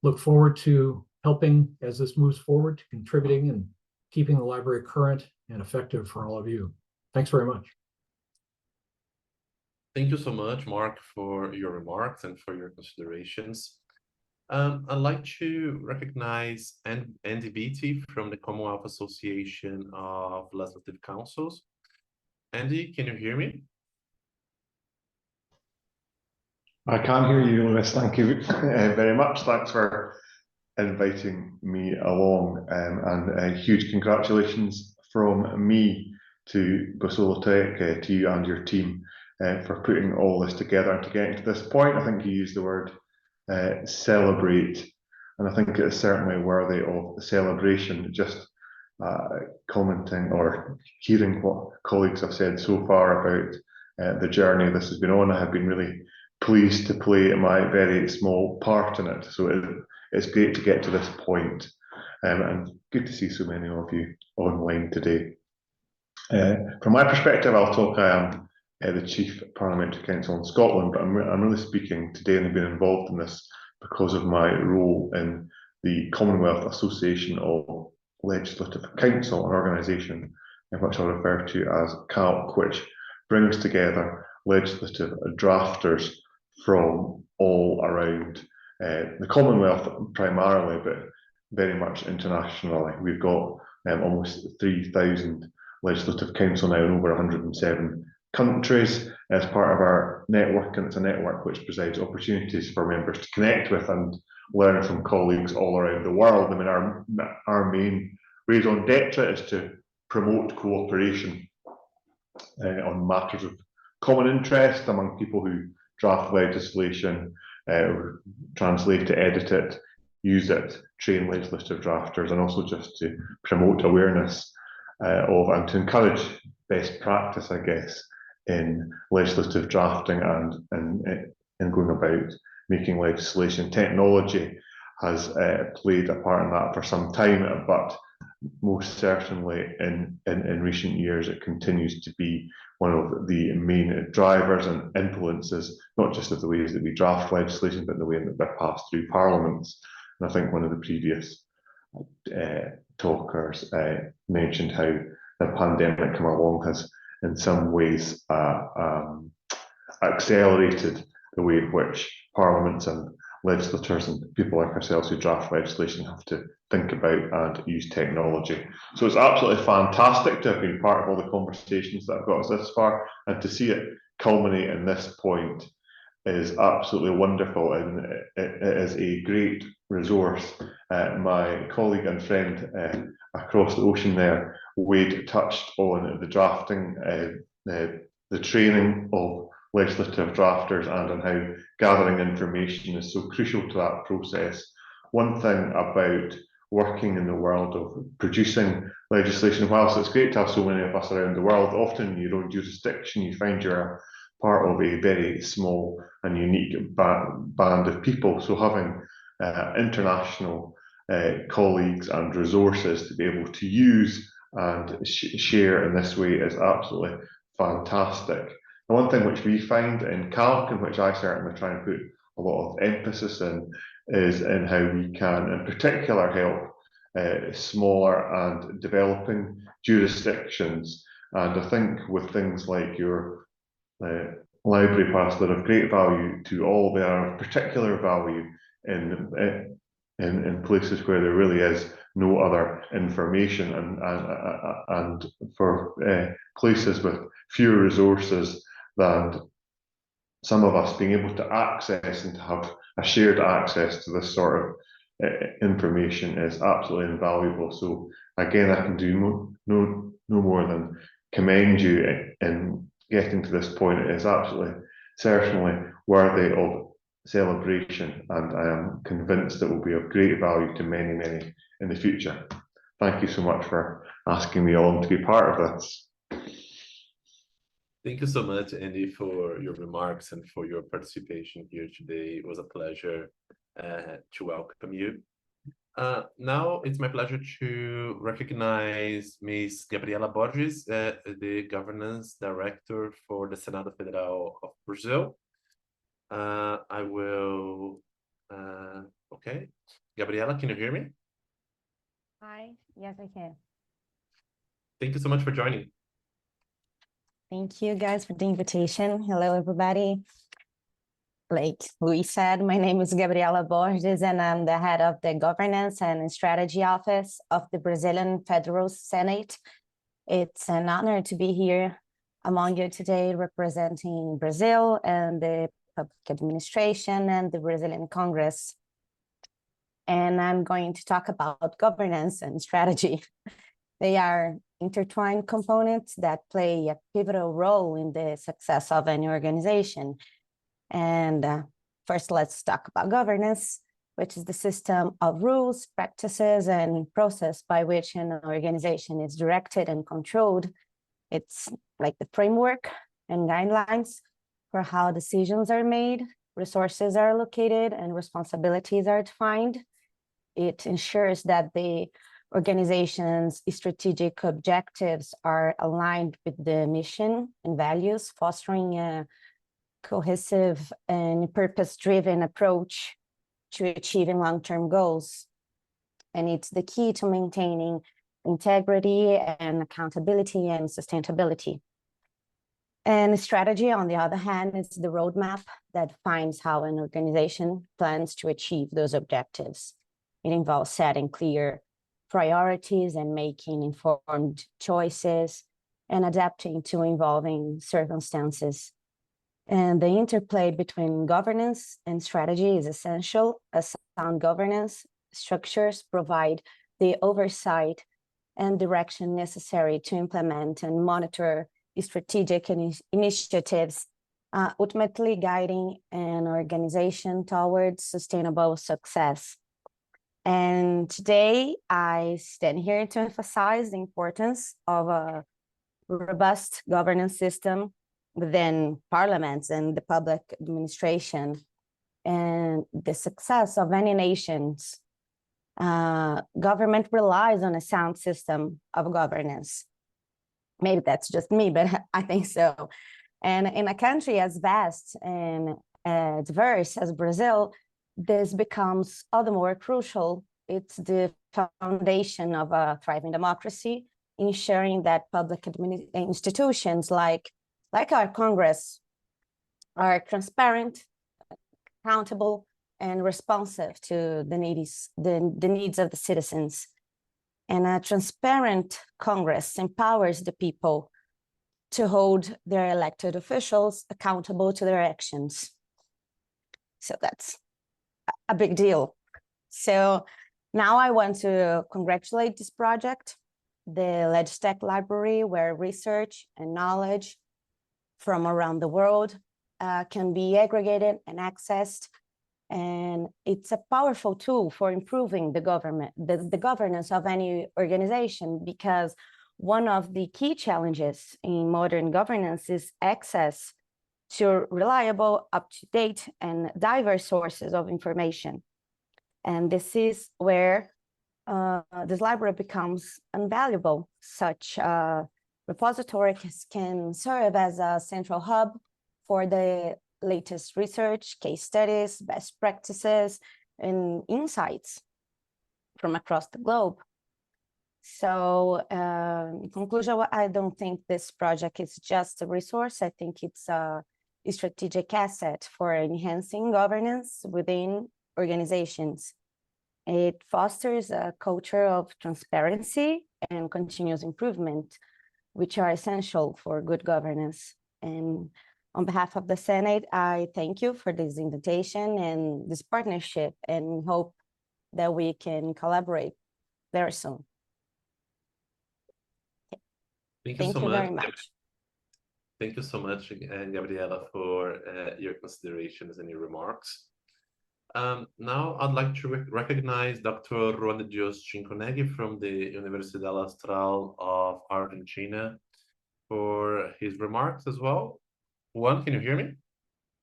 look forward to helping as this moves forward, to contributing and keeping the library current and effective for all of you. Thanks very much. Thank you so much, Mark, for your remarks and for your considerations. I'd like to recognize Andy Beatty from the Commonwealth Association of Legislative Councils. Andy, can you hear me? I can hear you, Lewis. Thank you very much. Thanks for inviting me along, and huge congratulations from me to Bosolotech, to you and your team, for putting all this together and to getting to this point. I think you used the word celebrate, and I think it is certainly worthy of celebration. Just commenting or hearing what colleagues have said so far about the journey this has been on, I have been really pleased to play my very small part in it. So it's great to get to this point, and good to see so many of you online today. From my perspective, I'll talk. I am the Chief Parliamentary Counsel in Scotland, but I'm really speaking today and have been involved in this because of my role in the Commonwealth Association of Legislative Council, an organisation in which I'll refer to as CALC, which brings together legislative drafters from all around the Commonwealth primarily, but very much internationally. We've got almost 3,000 legislative council now in over 107 countries as part of our network, and it's a network which provides opportunities for members to connect with and learn from colleagues all around the world. I mean, our main raison d'etre is to promote cooperation on matters of common interest among people who draft legislation, translate it, edit it, use it, train legislative drafters, and also just to promote awareness of and to encourage best practice, I guess, in legislative drafting and in going about making legislation. Technology has played a part in that for some time, but most certainly in recent years it continues to be one of the main drivers and influences, not just of the ways that we draft legislation, but the way that they're passed through parliaments. And I think one of the previous talkers mentioned how the pandemic come along has in some ways accelerated the way in which parliaments and legislators and people like ourselves who draft legislation have to think about and use technology. So it's absolutely fantastic to have been part of all the conversations that have got us this far, and to see it culminate in this point is absolutely wonderful, and it is a great resource. My colleague and friend across the ocean there, Wade, touched on the drafting, the training of legislative drafters, and on how gathering information is so crucial to that process. One thing about working in the world of producing legislation, whilst it's great to have so many of us around the world, often in your own jurisdiction you find you're part of a very small and unique band of people. So having international colleagues and resources to be able to use and share in this way is absolutely fantastic. And one thing which we find in CALC, and which I certainly try and put a lot of emphasis in, is in how we can in particular help smaller and developing jurisdictions. And I think with things like your library pass, they're of great value to all. They are of particular value in places where there really is no other information, and for places with fewer resources than some of us, being able to access and to have a shared access to this sort of information is absolutely invaluable. So again, I can do no more than commend you in getting to this point. It is absolutely certainly worthy of celebration, and I am convinced it will be of great value to many, many in the future. Thank you so much for asking me along to be part of this. Thank you so much, Andy, for your remarks and for your participation here today. It was a pleasure to welcome you. Now it's my pleasure to recognize Ms. Gabriela Borges, the Governance Director for the Senado Federal of Brazil. I will, okay. Gabriela, can you hear me? Hi, yes, I can. Thank you so much for joining. Thank you guys for the invitation. Hello, everybody. like Luis said, my name is Gabriela Borges, and I'm the head of the Governance and Strategy Office of the Brazilian Federal Senate. It's an honor to be here among you today, representing Brazil and the public administration and the Brazilian Congress. And I'm going to talk about governance and strategy. They are intertwined components that play a pivotal role in the success of any organization. And first, let's talk about governance, which is the system of rules, practices, and process by which an organization is directed and controlled. It's like the framework and guidelines for how decisions are made, resources are allocated, and responsibilities are defined. It ensures that the organization's strategic objectives are aligned with the mission and values, fostering a cohesive and purpose-driven approach to achieving long-term goals. And it's the key to maintaining integrity and accountability and sustainability. And strategy, on the other hand, is the roadmap that defines how an organization plans to achieve those objectives. It involves setting clear priorities and making informed choices and adapting to evolving circumstances. And the interplay between governance and strategy is essential, as sound governance structures provide the oversight and direction necessary to implement and monitor strategic initiatives, ultimately guiding an organization towards sustainable success. And today, I stand here to emphasize the importance of a robust governance system within parliaments and the public administration, and the success of any nation's government relies on a sound system of governance. Maybe that's just me, but I think so. And in a country as vast and diverse as Brazil, this becomes all the more crucial. It's the foundation of a thriving democracy, ensuring that public institutions like our Congress are transparent, accountable, and responsive to the needs of the citizens. And a transparent Congress empowers the people to hold their elected officials accountable to their actions. So that's a big deal. So now I want to congratulate this project, the LegTech Library, where research and knowledge from around the world can be aggregated and accessed. And it's a powerful tool for improving the governance of any organization, because one of the key challenges in modern governance is access to reliable, up-to-date, and diverse sources of information. And this is where this library becomes invaluable. Such repository can serve as a central hub for the latest research, case studies, best practices, and insights from across the globe. So in conclusion, I don't think this project is just a resource. I think it's a strategic asset for enhancing governance within organizations. It fosters a culture of transparency and continuous improvement, which are essential for good governance. And on behalf of the Senate, I thank you for this invitation and this partnership, and hope that we can collaborate very soon. Thank you very much. Thank you so much, Gabriela, for your considerations and your remarks. Now I'd like to recognize Dr. Juan de Dios Chinconegui from the Universidad Austral of Argentina for his remarks as well. Juan, can you hear me?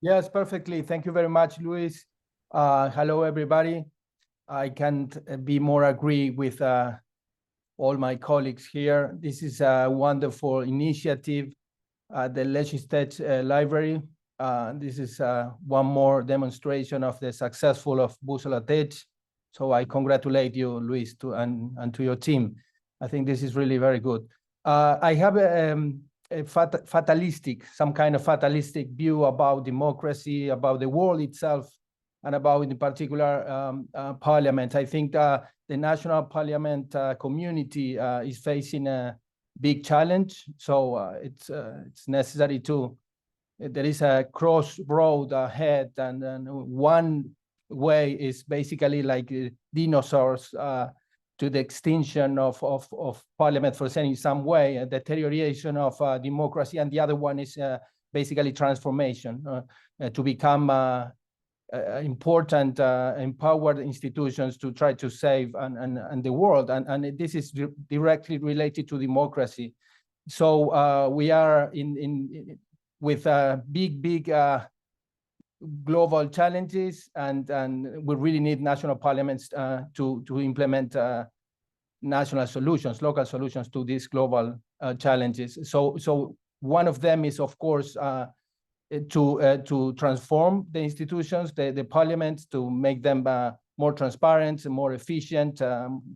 Yes, perfectly. Thank you very much, Luis. Hello, everybody. I can't be more agree with all my colleagues here. This is a wonderful initiative, the LegTech Library. This is one more demonstration of the successful of Bússola Tech. So I congratulate you, Luis, and to your team. I think this is really very good. I have fatalistic, some kind of fatalistic view about democracy, about the world itself, and about, in particular, parliament. I think the national parliament community is facing a big challenge. So it's necessary to, there is a crossroad ahead, and one way is basically like dinosaurs to the extinction of parliament, for saying in some way, a deterioration of democracy, and the other one is basically transformation to become important, empowered institutions to try to save and the world, and this is directly related to democracy. So we are with big global challenges, and we really need national parliaments to implement national solutions, local solutions to these global challenges. So one of them is, of course, to transform the institutions, the parliaments, to make them more transparent, more efficient,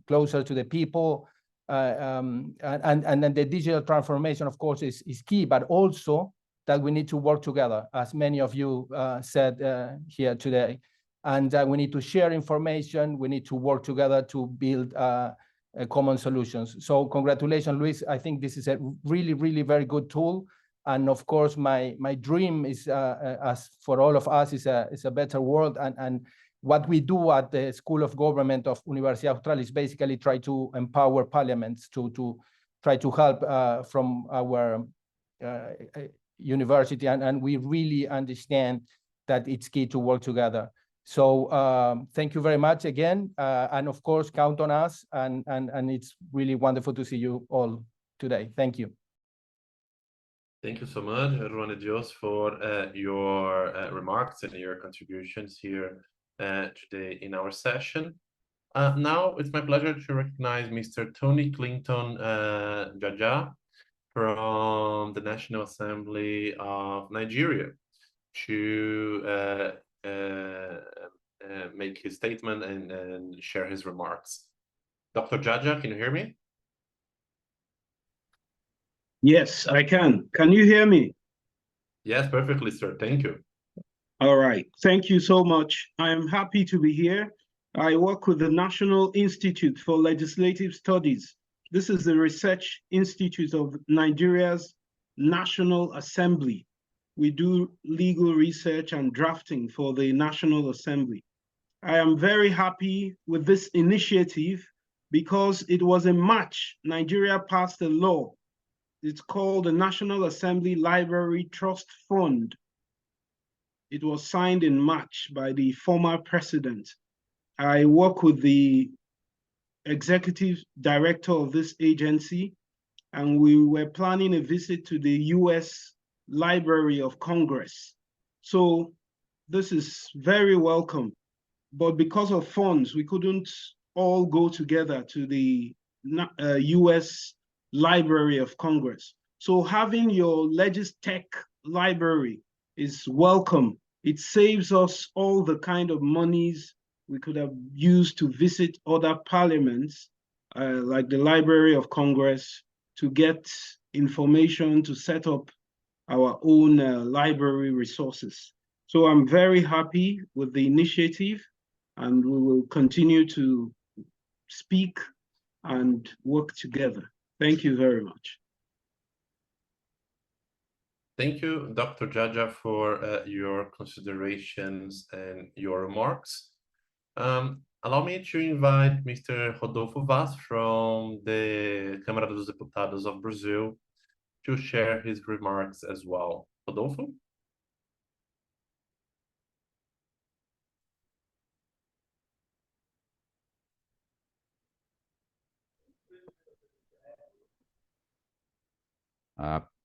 closer to the people. And then the digital transformation, of course, is key, but also that we need to work together, as many of you said here today. And we need to share information. We need to work together to build common solutions. So congratulations, Luis. I think this is a really, really very good tool. And of course, my dream is, as for all of us, is a better world. And what we do at the School of Government of Universidad Austral is basically try to empower parliaments to try to help from our university, and we really understand that it's key to work together. So thank you very much again, and of course count on us, and it's really wonderful to see you all today. Thank you. Thank you so much, Juan de Dios, for your remarks and your contributions here today in our session. Now it's my pleasure to recognize Mr. Tony Clinton Jaja from the National Assembly of Nigeria to make his statement and share his remarks. Dr. Jaja, can you hear me? Yes, I can. Can you hear me? Yes, perfectly, sir. Thank you. All right. Thank you so much. I am happy to be here. I work with the National Institute for Legislative Studies. This is the research institute of Nigeria's National Assembly. We do legal research and drafting for the National Assembly. I am very happy with this initiative because it was a match. Nigeria passed a law. It's called the National Assembly Library Trust Fund. It was signed in March by the former president. I work with the executive director of this agency, and we were planning a visit to the US Library of Congress. So this is very welcome. But because of funds, we couldn't all go together to the US Library of Congress. So having your Legistech library is welcome. It saves us all the kind of monies we could have used to visit other parliaments, like the Library of Congress, to get information, to set up our own library resources. So I'm very happy with the initiative, and we will continue to speak and work together. Thank you very much. Thank you, Dr. Jaja, for your considerations and your remarks. Allow me to invite Mr. Rodolfo Vaz from the Câmara dos Deputados of Brazil to share his remarks as well. Rodolfo?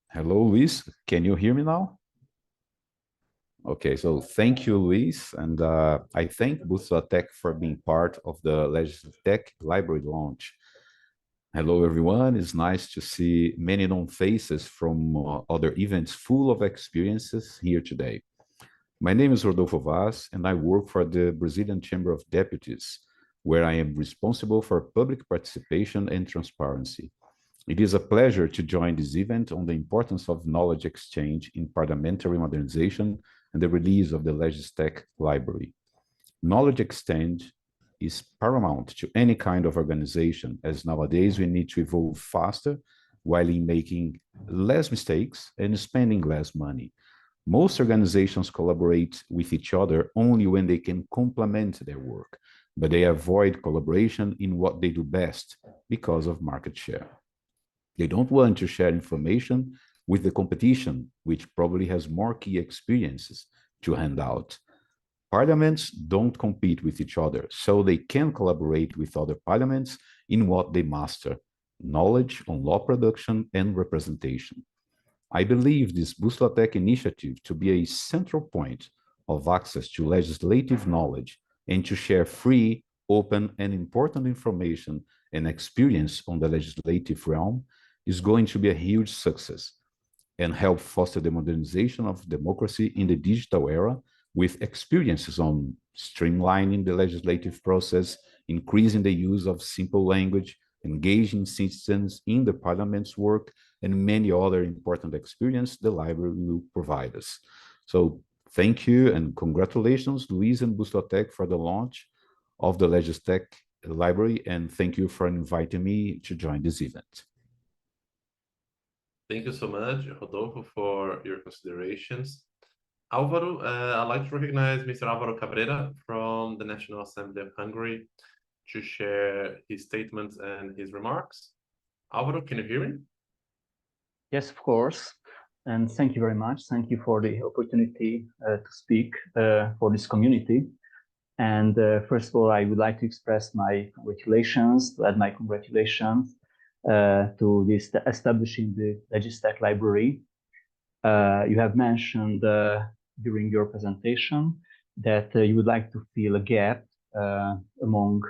Hello, Luis. Can you hear me now? Okay, so thank you, Luis, and I thank Busatec for being part of the Legistech Library launch. Hello, everyone. It's nice to see many known faces from other events full of experiences here today. My name is Rodolfo Vaz, and I work for the Brazilian Chamber of Deputies, where I am responsible for public participation and transparency. It is a pleasure to join this event on the importance of knowledge exchange in parliamentary modernization and the release of the LegisTech library. Knowledge exchange is paramount to any kind of organization, as nowadays we need to evolve faster while in making less mistakes and spending less money. Most organizations collaborate with each other only when they can complement their work, but they avoid collaboration in what they do best because of market share. They don't want to share information with the competition, which probably has more key experiences to hand out. Parliaments don't compete with each other, so they can collaborate with other parliaments in what they master, knowledge on law production and representation. I believe this BTV0000615 initiative to be a central point of access to legislative knowledge and to share free, open, and important information and experience on the legislative realm is going to be a huge success and help foster the modernization of democracy in the digital era with experiences on streamlining the legislative process, increasing the use of simple language, engaging citizens in the parliament's work, and many other important experiences the library will provide us. So thank you and congratulations, Luis and BTV0000615 for the launch of the LegisTech library, and thank you for inviting me to join this event. Thank you so much, Rodolfo, for your considerations. Álvaro, I'd like to recognize Mr. Álvaro Cabrera from the National Assembly of Hungary to share his statements and his remarks. Álvaro, can you hear me? Yes, of course. And thank you very much. Thank you for the opportunity to speak for this community. And first of all, I would like to express my congratulations, to add my congratulations to this establishing the LegisTech library. You have mentioned during your presentation that you would like to fill a gap among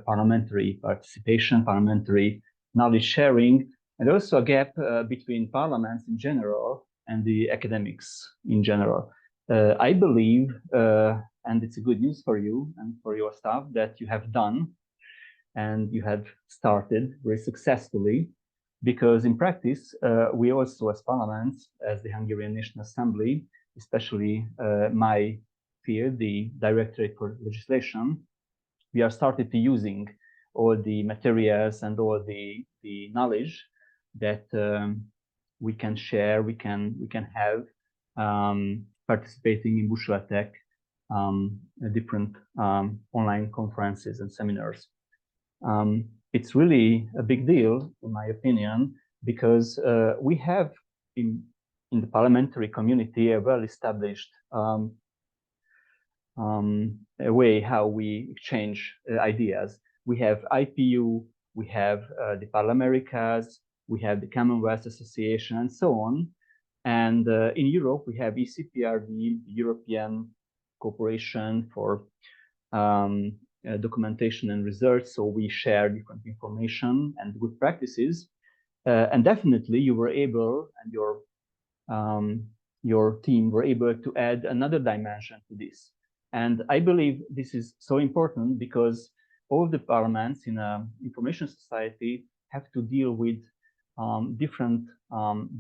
parliamentary participation, parliamentary knowledge sharing, and also a gap between parliaments in general and the academics in general. I believe, and it's a good news for you and for your staff, that you have done and you have started very successfully, because in practice, we also as parliaments, as the Hungarian National Assembly, especially my field, the Directorate for Legislation, we are started to using all the materials and all the knowledge that we can share, we can have participating in BTV0000615 different online conferences and seminars. It's really a big deal, in my opinion, because we have in the parliamentary community a well-established a way how we exchange ideas. We have IPU, we have the Parlaméricas, we have the Commonwealth Association, and so on. And in Europe, we have ECPRD, the European Corporation for documentation and research. So we share different information and good practices. And definitely you were able, and your team were able to add another dimension to this. And I believe this is so important because all the parliaments in an information society have to deal with different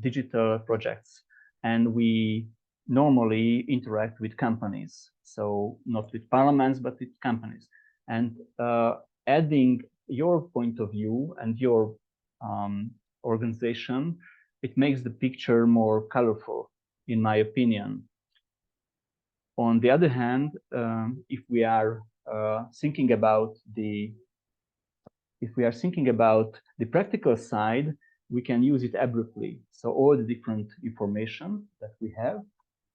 digital projects. And we normally interact with companies. So not with parliaments, but with companies. And adding your point of view and your organization, it makes the picture more colorful, in my opinion. On the other hand, if we are thinking about the practical side, we can use it abruptly. So all the different information that we have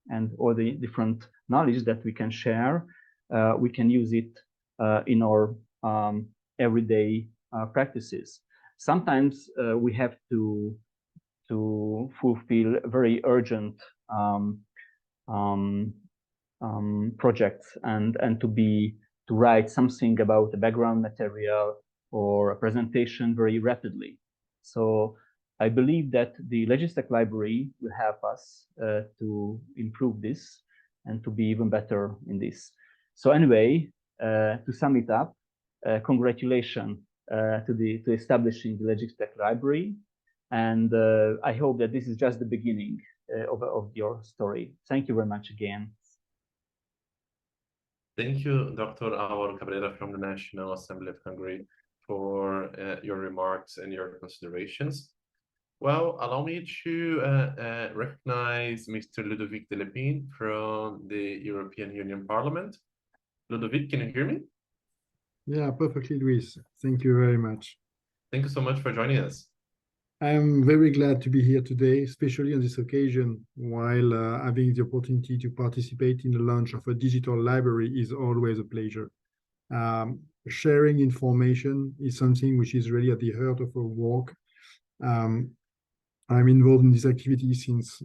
and all the different knowledge that we can share, we can use it in our everyday practices. Sometimes we have to fulfill very urgent projects and to write something about the background material or a presentation very rapidly. So I believe that the LegisTech library will help us to improve this and to be even better in this. So anyway, to sum it up, congratulations to establishing the LegisTech library. And I hope that this is just the beginning of your story. Thank you very much again. Thank you, Dr. Álvaro Cabrera from the National Assembly of Hungary, for your remarks and your considerations. Well, allow me to recognize Mr. Ludovic Delepine from the European Union Parliament. Ludovic, can you hear me? Yeah, perfectly, Luis. Thank you very much. Thank you so much for joining us. I'm very glad to be here today, especially on this occasion, while having the opportunity to participate in the launch of a digital library is always a pleasure. Sharing information is something which is really at the heart of our work. I'm involved in this activity since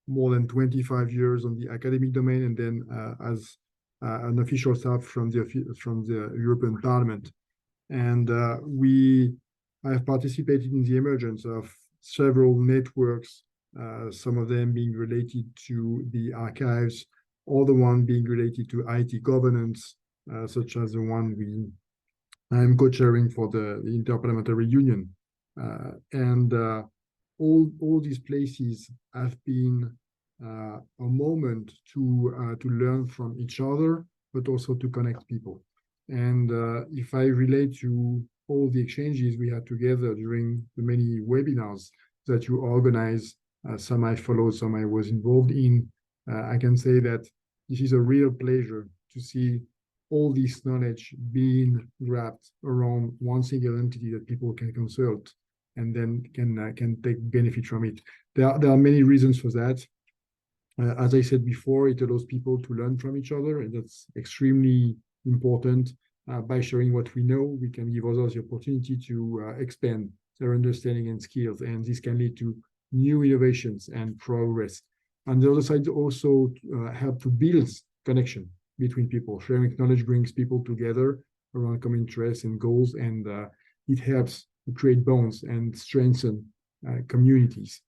more than 25 years on the academic domain, and then as an official staff from the European Parliament. And I have participated in the emergence of several networks, some of them being related to the archives, other one being related to IT governance, such as the one I'm co-chairing for the Interparliamentary Union. All these places have been a moment to learn from each other, but also to connect people. And if I relate to all the exchanges we had together during the many webinars that you organize, some I followed, some I was involved in, I can say that this is a real pleasure to see all this knowledge being wrapped around one single entity that people can consult and then can take benefit from it. There are many reasons for that. As I said before, it allows people to learn from each other, and that's extremely important. By sharing what we know, we can give others the opportunity to expand their understanding and skills, and this can lead to new innovations and progress. On the other side, also help to build connection between people. Sharing knowledge brings people together around common interests and goals, and it helps to create bonds and strengthen communities.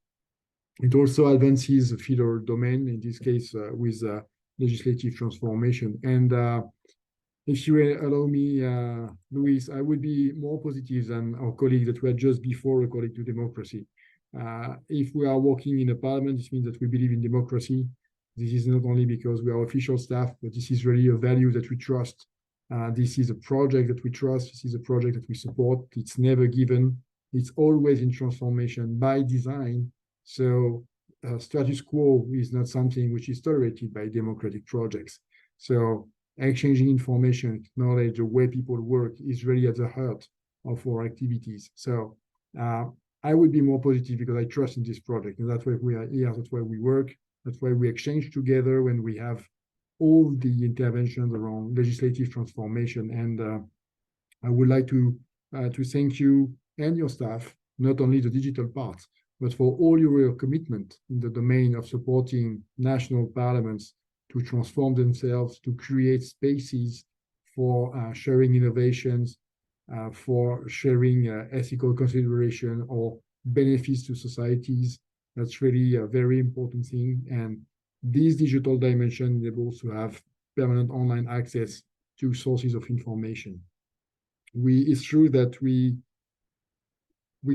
It also advances the feeder domain, in this case with legislative transformation. And if you allow me, Luis, I would be more positive than our colleagues that were just before according to democracy. If we are working in a parliament, this means that we believe in democracy. This is not only because we are official staff, but this is really a value that we trust. This is a project that we trust. This is a project that we support. It's never given. It's always in transformation by design. So status quo is not something which is tolerated by democratic projects. So exchanging information, knowledge, the way people work is really at the heart of our activities. So I would be more positive because I trust in this project, and that's why we are here, that's why we work, that's why we exchange together when we have all the interventions around legislative transformation. And I would like to thank you and your staff, not only the digital part, but for all your commitment in the domain of supporting national parliaments to transform themselves, to create spaces for sharing innovations, for sharing ethical consideration or benefits to societies. That's really a very important thing. And this digital dimension enables to have permanent online access to sources of information. It's true that we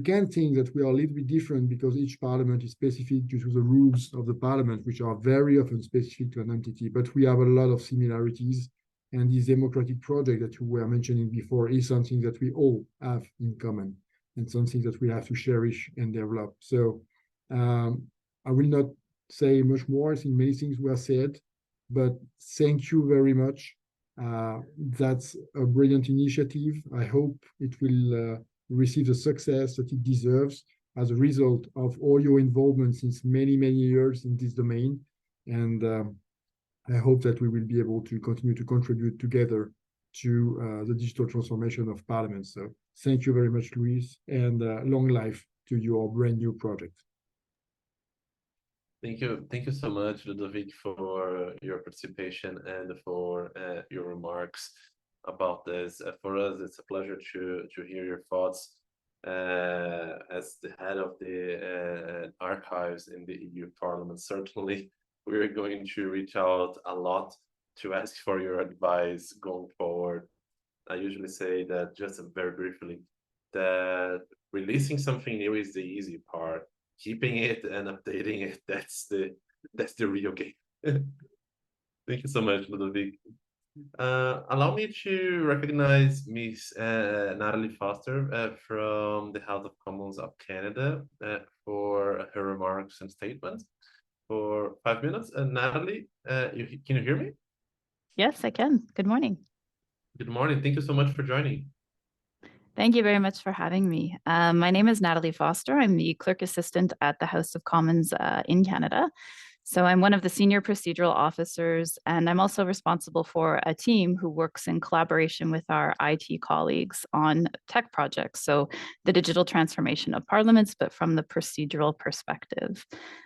can think that we are a little bit different because each parliament is specific due to the rules of the parliament, which are very often specific to an entity, but we have a lot of similarities. And this democratic project that you were mentioning before is something that we all have in common and something that we have to cherish and develop. So I will not say much more. I think many things were said, but thank you very much. That's a brilliant initiative. I hope it will receive the success that it deserves as a result of all your involvement since many, many years in this domain. And I hope that we will be able to continue to contribute together to the digital transformation of Parliament. So thank you very much, Luis, and long life to your brand new project. Thank you so much, Ludovic, for your participation and for your remarks about this. For us, it's a pleasure to hear your thoughts as the head of the archives in the EU Parliament. Certainly, we're going to reach out a lot to ask for your advice going forward. I usually say that, just very briefly, that releasing something new is the easy part. Keeping it and updating it, that's the real game. Thank you so much, Ludovic. Allow me to recognize Miss Natalie Foster from the House of Commons of Canada for her remarks and statements for 5 minutes. Natalie, can you hear me? Yes, I can. Good morning. Good morning. Thank you so much for joining. Thank you very much for having me. My name is Natalie Foster. I'm the clerk assistant at the House of Commons in Canada. So I'm one of the senior procedural officers, and I'm also responsible for a team who works in collaboration with our IT colleagues on tech projects. So the digital transformation of parliaments, but from the procedural perspective.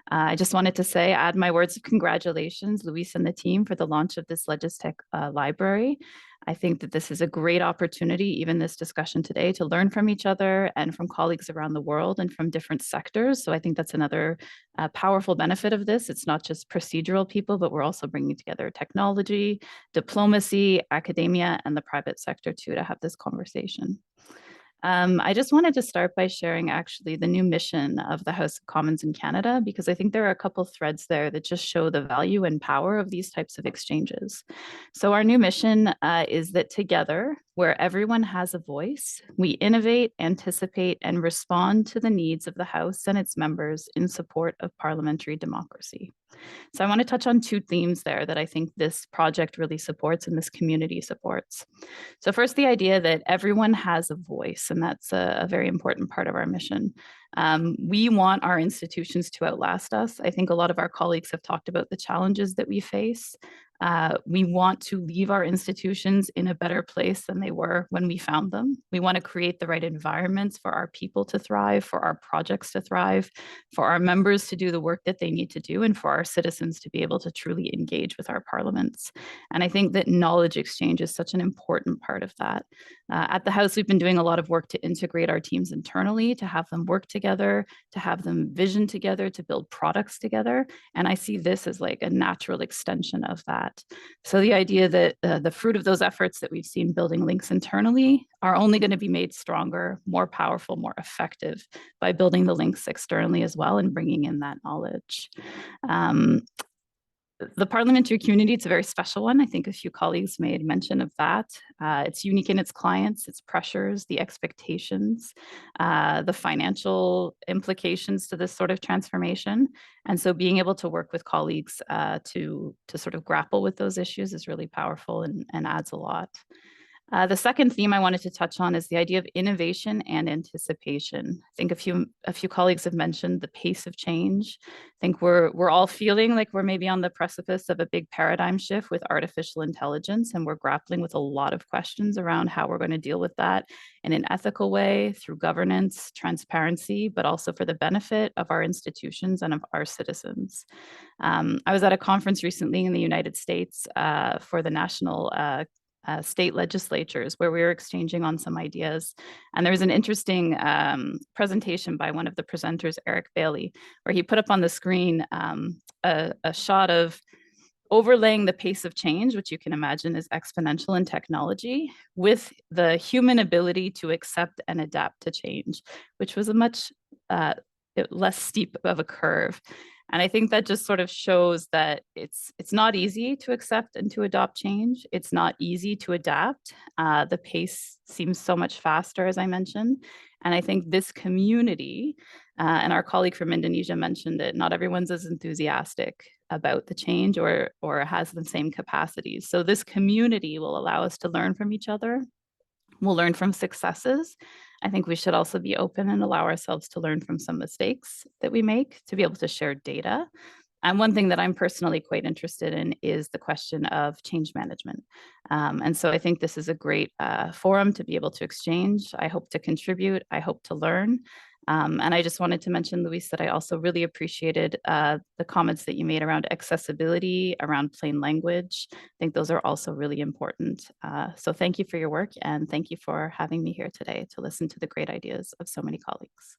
I just wanted to add my words of congratulations, Luis and the team, for the launch of this LegisTech library. I think that this is a great opportunity, even this discussion today, to learn from each other and from colleagues around the world and from different sectors. So I think that's another powerful benefit of this. It's not just procedural people, but we're also bringing together technology, diplomacy, academia, and the private sector too to have this conversation. I just wanted to start by sharing actually the new mission of the House of Commons in Canada, because I think there are a couple threads there that just show the value and power of these types of exchanges. So our new mission is that together, where everyone has a voice, we innovate, anticipate, and respond to the needs of the House and its members in support of parliamentary democracy. So I want to touch on two themes there that I think this project really supports and this community supports. So first, the idea that everyone has a voice, and that's a very important part of our mission. We want our institutions to outlast us. I think a lot of our colleagues have talked about the challenges that we face. We want to leave our institutions in a better place than they were when we found them. We want to create the right environments for our people to thrive, for our projects to thrive, for our members to do the work that they need to do, and for our citizens to be able to truly engage with our parliaments. And I think that knowledge exchange is such an important part of that. At the House, we've been doing a lot of work to integrate our teams internally, to have them work together, to have them vision together, to build products together. And I see this as like a natural extension of that. So the idea that the fruit of those efforts that we've seen building links internally are only going to be made stronger, more powerful, more effective by building the links externally as well and bringing in that knowledge. The parliamentary community, it's a very special one. I think a few colleagues made mention of that. It's unique in its clients, its pressures, the expectations, the financial implications to this sort of transformation. And so being able to work with colleagues to sort of grapple with those issues is really powerful and adds a lot. The second theme I wanted to touch on is the idea of innovation and anticipation. I think a few colleagues have mentioned the pace of change. I think we're all feeling like we're maybe on the precipice of a big paradigm shift with artificial intelligence, and we're grappling with a lot of questions around how we're going to deal with that in an ethical way through governance, transparency, but also for the benefit of our institutions and of our citizens. I was at a conference recently in the United States for the national state legislatures where we were exchanging on some ideas. And there was an interesting presentation by one of the presenters, Eric Bailey, where he put up on the screen a shot of overlaying the pace of change, which you can imagine is exponential in technology, with the human ability to accept and adapt to change, which was a much less steep of a curve. And I think that just sort of shows that it's not easy to accept and to adopt change. It's not easy to adapt. The pace seems so much faster, as I mentioned. And I think this community, and our colleague from Indonesia mentioned it, not everyone's as enthusiastic about the change or has the same capacities. So this community will allow us to learn from each other. We'll learn from successes. I think we should also be open and allow ourselves to learn from some mistakes that we make, to be able to share data. And one thing that I'm personally quite interested in is the question of change management. And so I think this is a great forum to be able to exchange. I hope to contribute. I hope to learn. And I just wanted to mention, Luis, that I also really appreciated the comments that you made around accessibility, around plain language. I think those are also really important. So thank you for your work, and thank you for having me here today to listen to the great ideas of so many colleagues.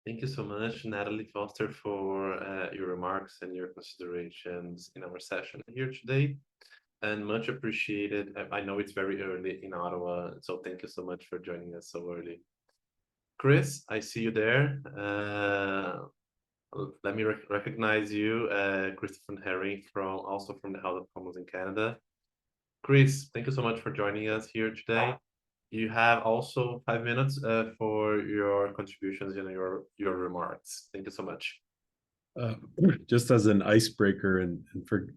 Thank you so much, Natalie Foster, for your remarks and your considerations in our session here today. And much appreciated. I know it's very early in Ottawa, so thank you so much for joining us so early. Chris, I see you there. Let me recognize you, Christopher Herring, also from the House of Commons in Canada. Chris, thank you so much for joining us here today. You have also 5 minutes for your contributions and your remarks. Thank you so much. Just as an icebreaker, and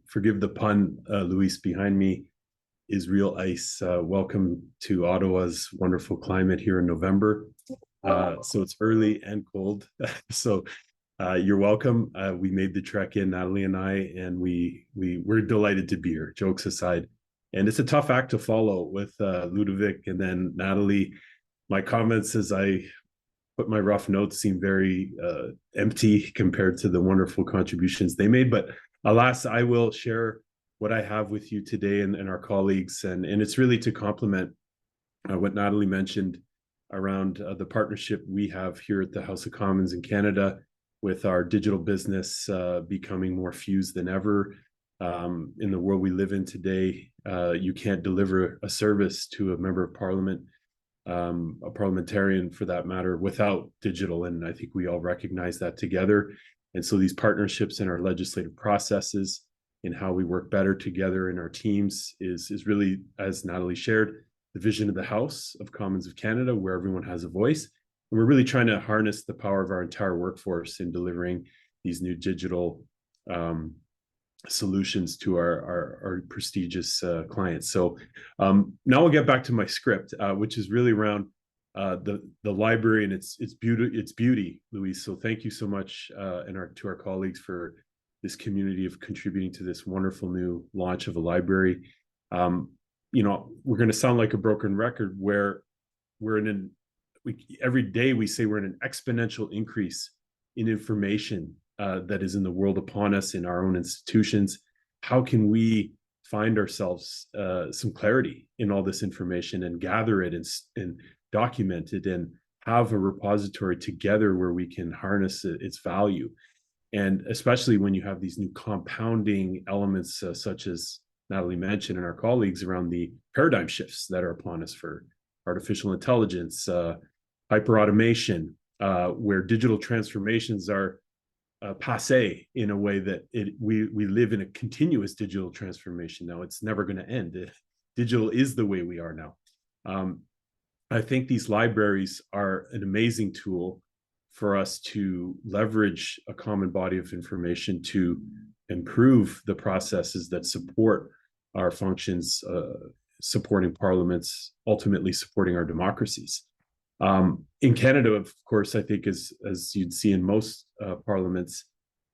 forgive the pun, Luis, behind me is real ice. Welcome to Ottawa's wonderful climate here in November. So it's early and cold. So you're welcome. We made the trek in, Natalie and I, and we're delighted to be here, jokes aside. And it's a tough act to follow with Ludovic and then Natalie. My comments as I put my rough notes seem very empty compared to the wonderful contributions they made. But alas, I will share what I have with you today and our colleagues. And it's really to complement what Natalie mentioned around the partnership we have here at the House of Commons in Canada with our digital business becoming more fused than ever. In the world we live in today, you can't deliver a service to a member of parliament, a parliamentarian for that matter, without digital. And I think we all recognize that together. And so these partnerships in our legislative processes, in how we work better together in our teams is really, as Natalie shared, the vision of the House of Commons of Canada, where everyone has a voice. And we're really trying to harness the power of our entire workforce in delivering these new digital solutions to our prestigious clients. So now I'll get back to my script, which is really around the library and its beauty, Luis. So thank you so much, and to our colleagues for this community of contributing to this wonderful new launch of a library. You know, we're going to sound like a broken record where every day we say we're in an exponential increase in information that is in the world upon us in our own institutions. How can we find ourselves some clarity in all this information and gather it and document it and have a repository together where we can harness its value? And especially when you have these new compounding elements, such as Natalie mentioned and our colleagues around the paradigm shifts that are upon us for artificial intelligence, hyperautomation, where digital transformations are passe in a way that we live in a continuous digital transformation now. It's never going to end. Digital is the way we are now. I think these libraries are an amazing tool for us to leverage a common body of information to improve the processes that support our functions, supporting parliaments, ultimately supporting our democracies. In Canada, of course, I think as you'd see in most parliaments,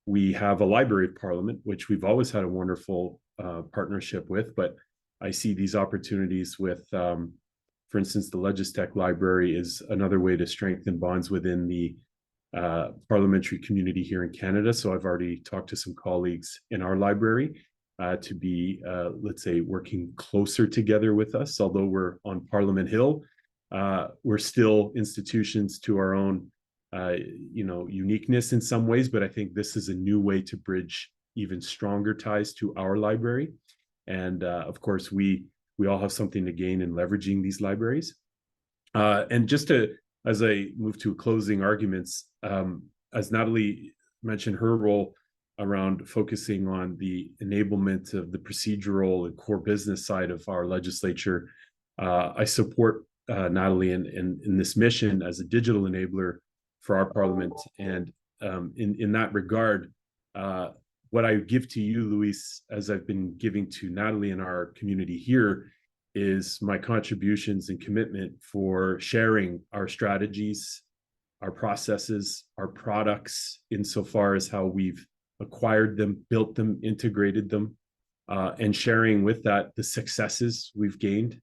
we have a Library of Parliament, which we've always had a wonderful partnership with. But I see these opportunities with, for instance, the Legistech Library is another way to strengthen bonds within the parliamentary community here in Canada. So I've already talked to some colleagues in our library to be, let's say, working closer together with us. Although we're on Parliament Hill, we're still institutions to our own, uniqueness in some ways. But I think this is a new way to bridge even stronger ties to our library. And of course, we all have something to gain in leveraging these libraries. And just as I move to closing arguments, as Natalie mentioned, her role around focusing on the enablement of the procedural and core business side of our legislature, I support Natalie in this mission as a digital enabler for our parliament. And in that regard, what I give to you, Luis, as I've been giving to Natalie in our community here, is my contributions and commitment for sharing our strategies, our processes, our products, insofar as how we've acquired them, built them, integrated them, and sharing with that the successes we've gained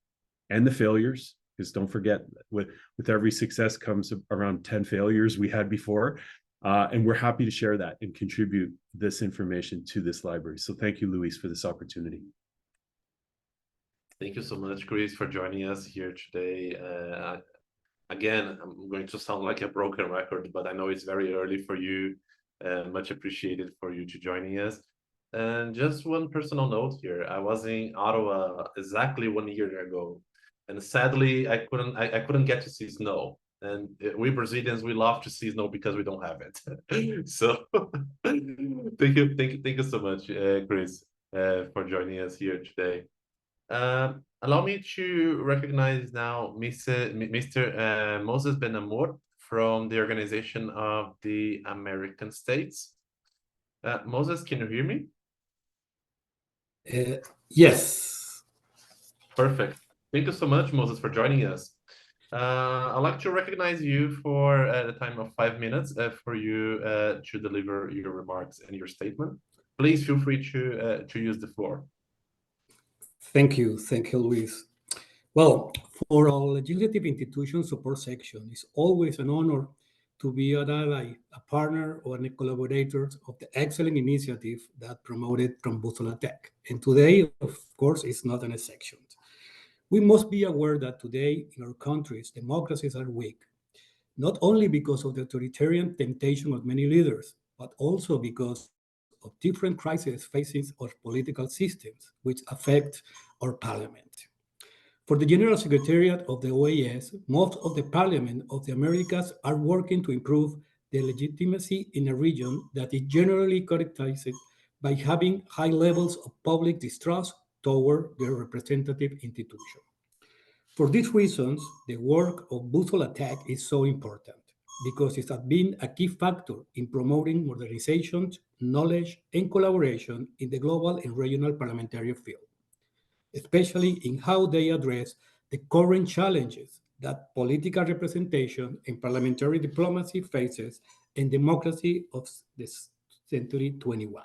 and the failures. Because don't forget, with every success comes around 10 failures we had before. And we're happy to share that and contribute this information to this library. So thank you, Luis, for this opportunity. Thank you so much, Chris, for joining us here today. Again, I'm going to sound like a broken record, but I know it's very early for you. Much appreciated for you to joining us. And just one personal note here. I was in Ottawa exactly 1 year ago. And sadly, I couldn't get to see snow. And we Brazilians, we love to see snow because we don't have it. So thank you so much, Chris, for joining us here today. Allow me to recognize now Mr. Moses Benamor from the Organization of the American States. Moses, can you hear me? Yes. Perfect. Thank you so much, Moses, for joining us. I'd like to recognize you for the time of 5 minutes for you to deliver your remarks and your statement. Please feel free to use the floor. Thank you, Luis. Well, for our legislative institution support section, it's always an honor to be an ally, a partner, or a collaborator of the excellent initiative that promoted from Bússola Tech. And today, of course, is not an exception. We must be aware that today in our countries, democracies are weak, not only because of the authoritarian temptation of many leaders, but also because of different crises facing our political systems, which affect our parliament. For the General Secretariat of the OAS, most of the Parliament of the Americas are working to improve the legitimacy in a region that is generally characterized by having high levels of public distrust toward their representative institution. For these reasons, the work of Bússola Tech is so important because it has been a key factor in promoting modernization, knowledge, and collaboration in the global and regional parliamentary field, especially in how they address the current challenges that political representation and parliamentary diplomacy faces in democracy of the century 21.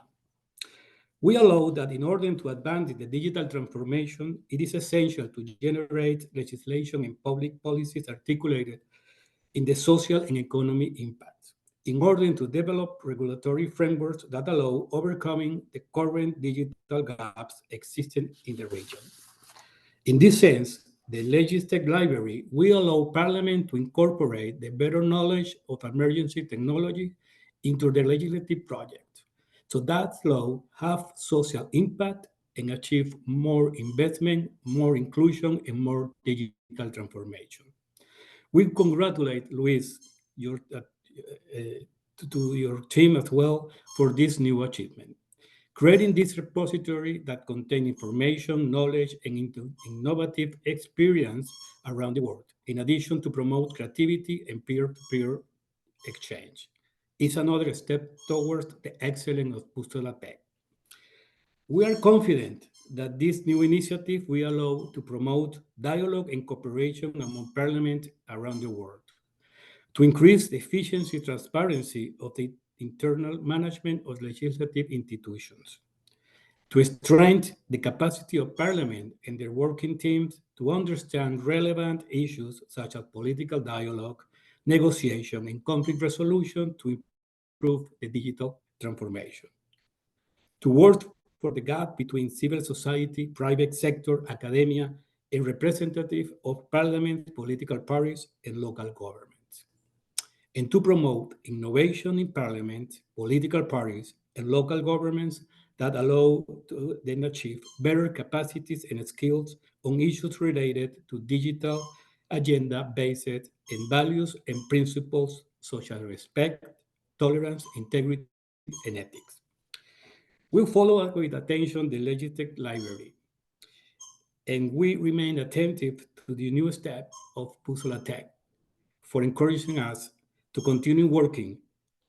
We allow that in order to advance the digital transformation, it is essential to generate legislation and public policies articulated in the social and economic impacts, in order to develop regulatory frameworks that allow overcoming the current digital gaps existing in the region. In this sense, the Legislative Library will allow Parliament to incorporate the better knowledge of emergency technology into the legislative project, so that law have social impact and achieve more investment, more inclusion, and more digital transformation. We congratulate Luis, to your team as well for this new achievement. Creating this repository that contains information, knowledge, and innovative experience around the world, in addition to promote creativity and peer-to-peer exchange, is another step towards the excellence of Bússola Tech. We are confident that this new initiative will allow to promote dialogue and cooperation among parliaments around the world, to increase the efficiency and transparency of the internal management of legislative institutions, to strengthen the capacity of Parliament and their working teams to understand relevant issues such as political dialogue, negotiation, and conflict resolution to improve the digital transformation, to work for the gap between civil society, private sector, academia, and representative of Parliament, political parties, and local governments, and to promote innovation in Parliament, political parties, and local governments that allow to then achieve better capacities and skills on issues related to digital agenda based in values and principles such as respect, tolerance, integrity, and ethics. We'll follow up with attention the Legislative Library, and we remain attentive to the new step of Bússola Tech for encouraging us to continue working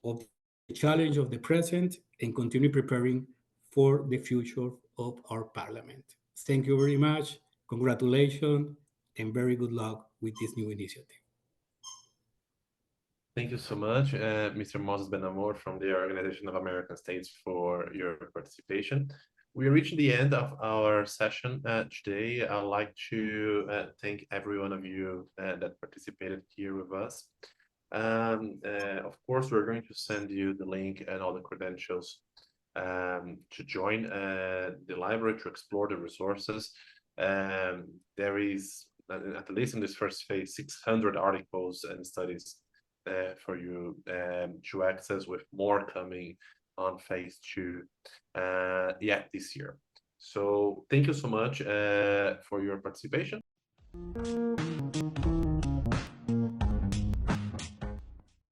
of the challenge of the present and continue preparing for the future of our parliament. Thank you very much. Congratulations and very good luck with this new initiative. Thank you so much, Mr. Moses Benamor from the Organization of American States for your participation. We are reaching the end of our session today. I'd like to thank every one of you that participated here with us. Of course, we're going to send you the link and all the credentials to join the library to explore the resources. There is, at least in this first phase, 600 articles and studies for you to access, with more coming on phase 2 this year. So thank you so much for your participation.